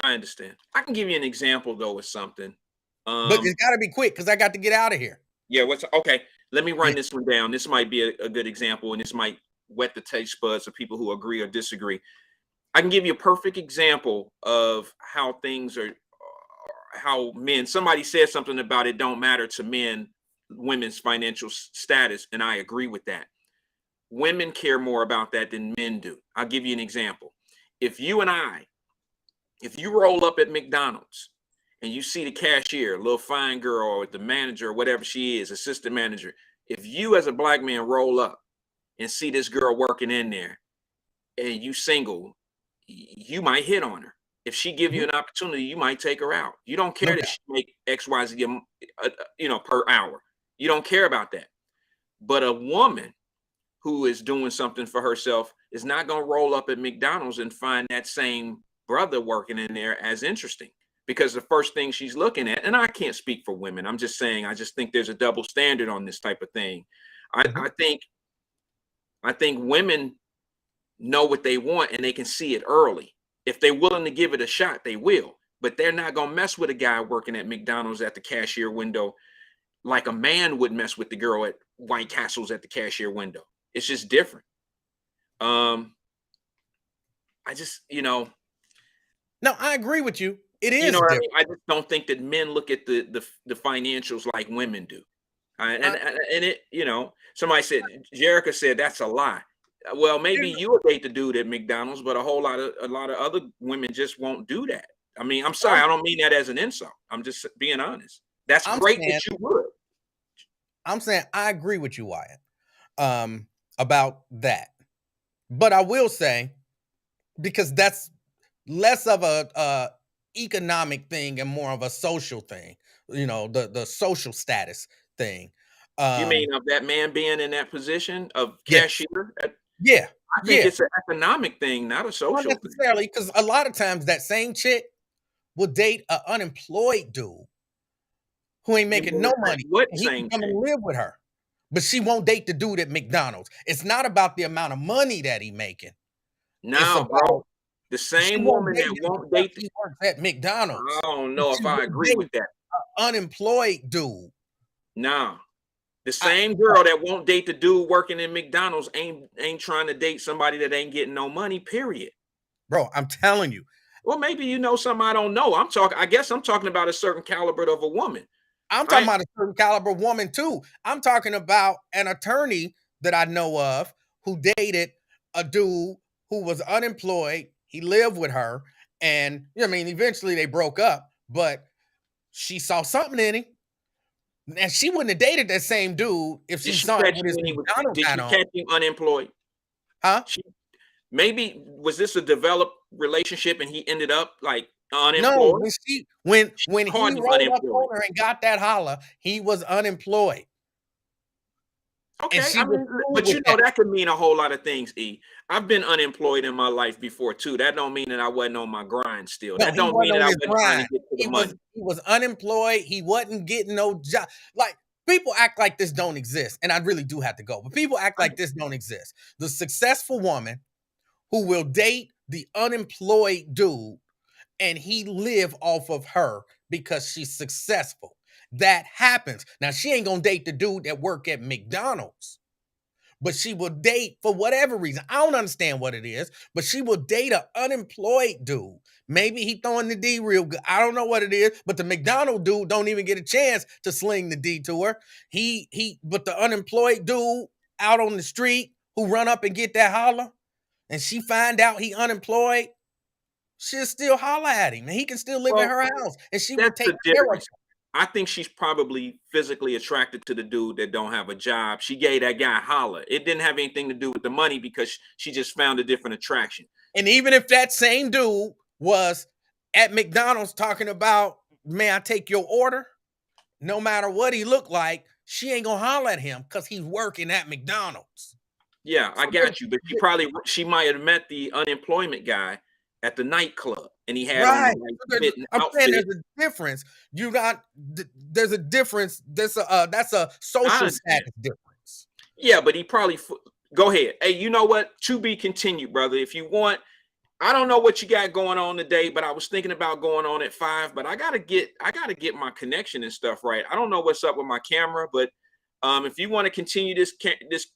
I understand. I can give you an example though with something. But it's got to be quick because I got to get out of here. Yeah. Okay. Let me run this one down. This might be a good example, and this might wet the taste buds of people who agree or disagree. I can give you a perfect example of how things are, how men, somebody said something about it don't matter to men, women's financial status, and I agree with that. Women care more about that than men do. I'll give you an example. If you roll up at McDonald's and you see the cashier, a little fine girl, or the manager, or whatever she is, assistant manager, if you as a Black man roll up and see this girl working in there and you single, you might hit on her. If she give you an opportunity, you might take her out. You don't care that she make XYZ, per hour. You don't care about that. But a woman who is doing something for herself is not going to roll up at McDonald's and find that same brother working in there as interesting, because the first thing she's looking at, and I can't speak for women, I'm just saying, I just think there's a double standard on this type of thing. I think women know what they want and they can see it early. If they're willing to give it a shot, they will. But they're not going to mess with a guy working at McDonald's at the cashier window like a man would mess with the girl at White Castle's at the cashier window. It's just different. No, I agree with you. It is. I just don't think that men look at the financials like women do. Somebody said, Jerica said that's a lie. Well, maybe you would date the dude at McDonald's, but a lot of other women just won't do that. I mean, I'm sorry, I don't mean that as an insult. I'm just being honest. That's great that you would. I'm saying I agree with you, Wyatt, about that. But I will say, because that's less of a economic thing and more of a social thing, the social status thing. You mean of that man being in that position of cashier? Yeah. I think it's an economic thing, not a social thing. Not necessarily, because a lot of times that same chick will date an unemployed dude who ain't making no money. He can come and live with her. But she won't date the dude at McDonald's. It's not about the amount of money that he making. No, bro. The same woman that won't date he works at McDonald's. I don't know if I agree with that. Unemployed dude. No. The same girl that won't date the dude working in McDonald's ain't trying to date somebody that ain't getting no money, period. Bro, I'm telling you. Well, maybe you know something I don't know. I guess I'm talking about a certain caliber of a woman. I'm talking about a certain caliber woman too. I'm talking about an attorney that I know of who dated a dude who was unemployed. He lived with her, and eventually they broke up, but she saw something in him. And she wouldn't have dated that same dude if she saw him with his McDonald's hat on. Did she catch him unemployed? Huh? Maybe was this a developed relationship and he ended up like unemployed? No, when he rolled up on her and got that holler, he was unemployed. Okay, she I was mean, cool but with you know that. that could mean a whole lot of things. E, I've been unemployed in my life before too. That don't mean that I wasn't on my grind still. No, That he don't mean wasn't that on I his wasn't trying to grind. get to the He money. was unemployed. He wasn't getting no job. Like people act like this don't exist, and I really do have to go. But people act like this don't exist. The successful woman who will date the unemployed dude, and he live off of her because she's successful. That happens. Now she ain't gonna date the dude that work at McDonald's, but she will date for whatever reason. I don't understand what it is, but she will date an unemployed dude. Maybe he throwing the D real good. I don't know what it is, but the McDonald dude don't even get a chance to sling the D to her. But the unemployed dude out on the street who run up and get that holler, and she find out he unemployed, she'll still holler at him, and he can still live in Well, her house, and she will that's take the care of him. difference. I think she's probably physically attracted to the dude that don't have a job. She gave that guy a holler. It didn't have anything to do with the money because she just found a different attraction. And even if that same dude was at McDonald's talking about, may I take your order? No matter what he looked like, she ain't gonna holler at him because he's working at McDonald's. Yeah, I So got you. But she might have met the unemployment guy at the nightclub, and he had on right. the So right fitting I'm saying outfit. there's a difference. You got there's a difference. That's a social understand. status difference. Yeah, but he probably go ahead. Hey, you know what? To be continued, brother. If you want, I don't know what you got going on today, but I was thinking about going on at 5. But I gotta get my connection and stuff right. I don't know what's up with my camera, but if you want to continue this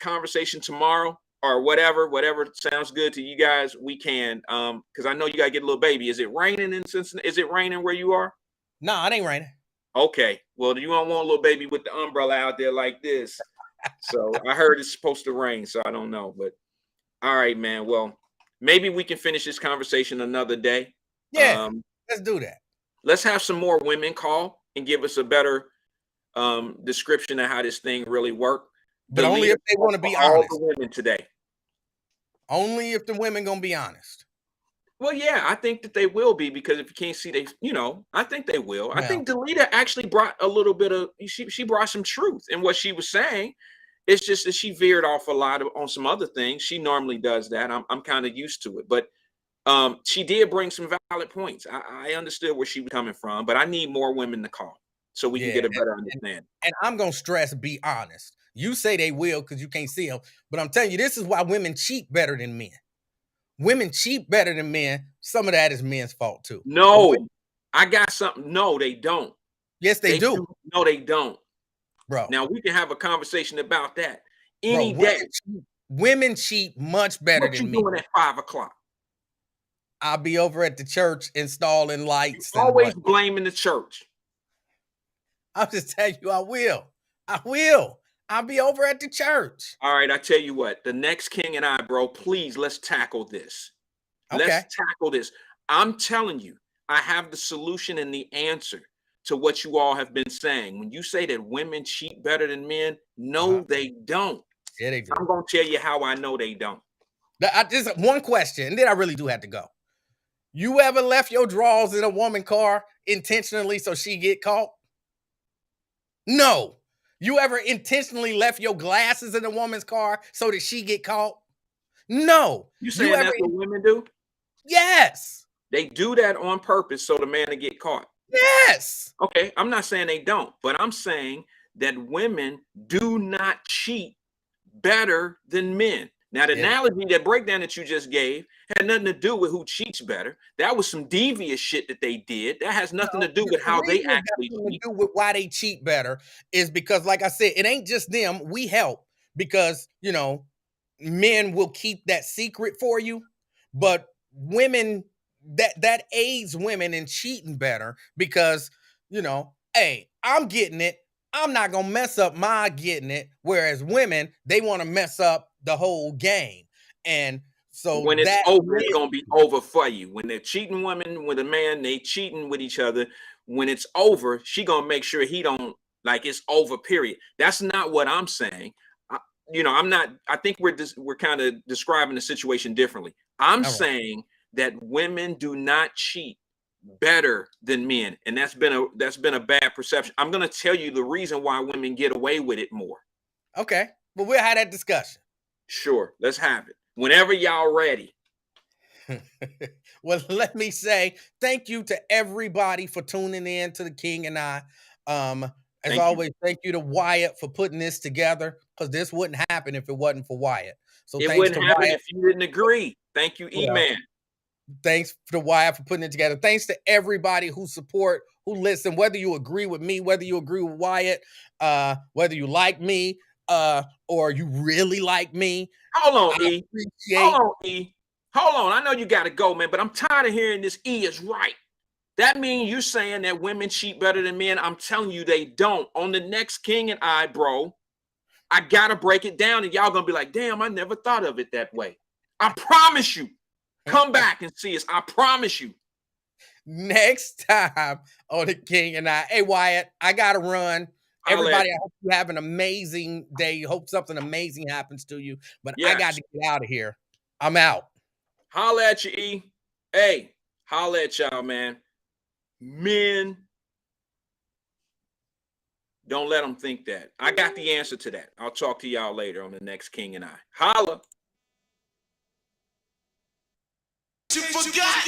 conversation tomorrow or whatever sounds good to you guys, we can. Because I know you gotta get a little baby. Is it raining in Cincinnati? Is it raining where you are? No, it ain't raining. Okay. Well, you don't want a little baby with the umbrella out there like this. So I heard it's supposed to rain, so I don't know. But all right, man. Well, maybe we can finish this conversation another day. Yeah, let's do that. Let's have some more women call and give us a better description of how this thing really worked. But only if they want to be honest. All the women today. Only if the women gonna be honest. Well, yeah, I think that they will be, because if you can't see, I think they will. Yeah. I think Delita actually brought a little bit of, she brought some truth in what she was saying. It's just that she veered off a lot on some other things. She normally does that. I'm kind of used to it, but she did bring some valid points. I understood where she was coming from, but I need more women to call so we can get a better understanding. And I'm gonna stress, be honest. You say they will because you can't see them, but I'm telling you, this is why women cheat better than men. Women cheat better than men. Some of that is men's fault too. No, I got something. No, they don't. Yes, they do. No, they don't. Bro. Now we can have a conversation about that any day. Women cheat much better than me. What you doing at 5 o'clock? I'll be over at the church installing lights. Always blaming the church. I'll just tell you, I will. I'll be over at the church. All right, I tell you what, the next King and I, bro, please, let's tackle this. Okay. Let's tackle this. I'm telling you, I have the solution and the answer to what you all have been saying. When you say that women cheat better than men, no, they don't. Yeah, they do. I'm going to tell you how I know they don't. Just one question, and then I really do have to go. You ever left your drawers in a woman's car intentionally so she get caught? No. You ever intentionally left your glasses in a woman's car so that she get caught? No. You saying that's what women do? Yes. They do that on purpose so the man to get caught. Yes. Okay, I'm not saying they don't, but I'm saying that women do not cheat better than men. Now, the analogy, that breakdown that you just gave had nothing to do with who cheats better. That was some devious shit that they did. That has nothing to do with how they actually cheat. To do with why they cheat better is because, like I said, it ain't just them. We help because, men will keep that secret for you, but women, that aids women in cheating better because, hey, I'm getting it. I'm not going to mess up my getting it. Whereas women, they want to mess up the whole game. And so when it's over, it's going to be over for you. When they're cheating women with a man, they cheating with each other. When it's over, she going to make sure he don't, like, it's over, period. That's not what I'm saying. I'm not, I think we're kind of describing the situation differently. I'm saying that women do not cheat better than men, and that's been a bad perception. I'm going to tell you the reason why women get away with it more. Okay. but we'll have that discussion. Sure, let's have it whenever y'all ready. Well, let me say thank you to everybody for tuning in to the King and I. As always, thank you to Wyatt for putting this together, because this wouldn't happen if it wasn't for Wyatt. So It thanks wouldn't to happen Wyatt. if you didn't agree. Thank you, E-Man. Thanks to Wyatt for putting it together. Thanks to everybody who support, who listen, whether you agree with me, whether you agree with Wyatt, whether you like me, or you really like me. Hold on, E. Hold on, E. Hold on. I know you got to go, man, but I'm tired of hearing this E is right. That means you're saying that women cheat better than men. I'm telling you they don't. On the next King and I, bro, I got to break it down, and y'all going to be like, damn, I never thought of it that way. I promise you. Come back and see us. I promise you. Next time on the King and I. Hey, Wyatt, I got to run. Everybody, I hope you have an amazing day. Hope something amazing happens to you. But I got to get out of here. I'm out. Holla at you, E. Hey, holla at y'all, man. Men, don't let them think that. I got the answer to that. I'll talk to y'all later on the next King and I. Holla. You forgot.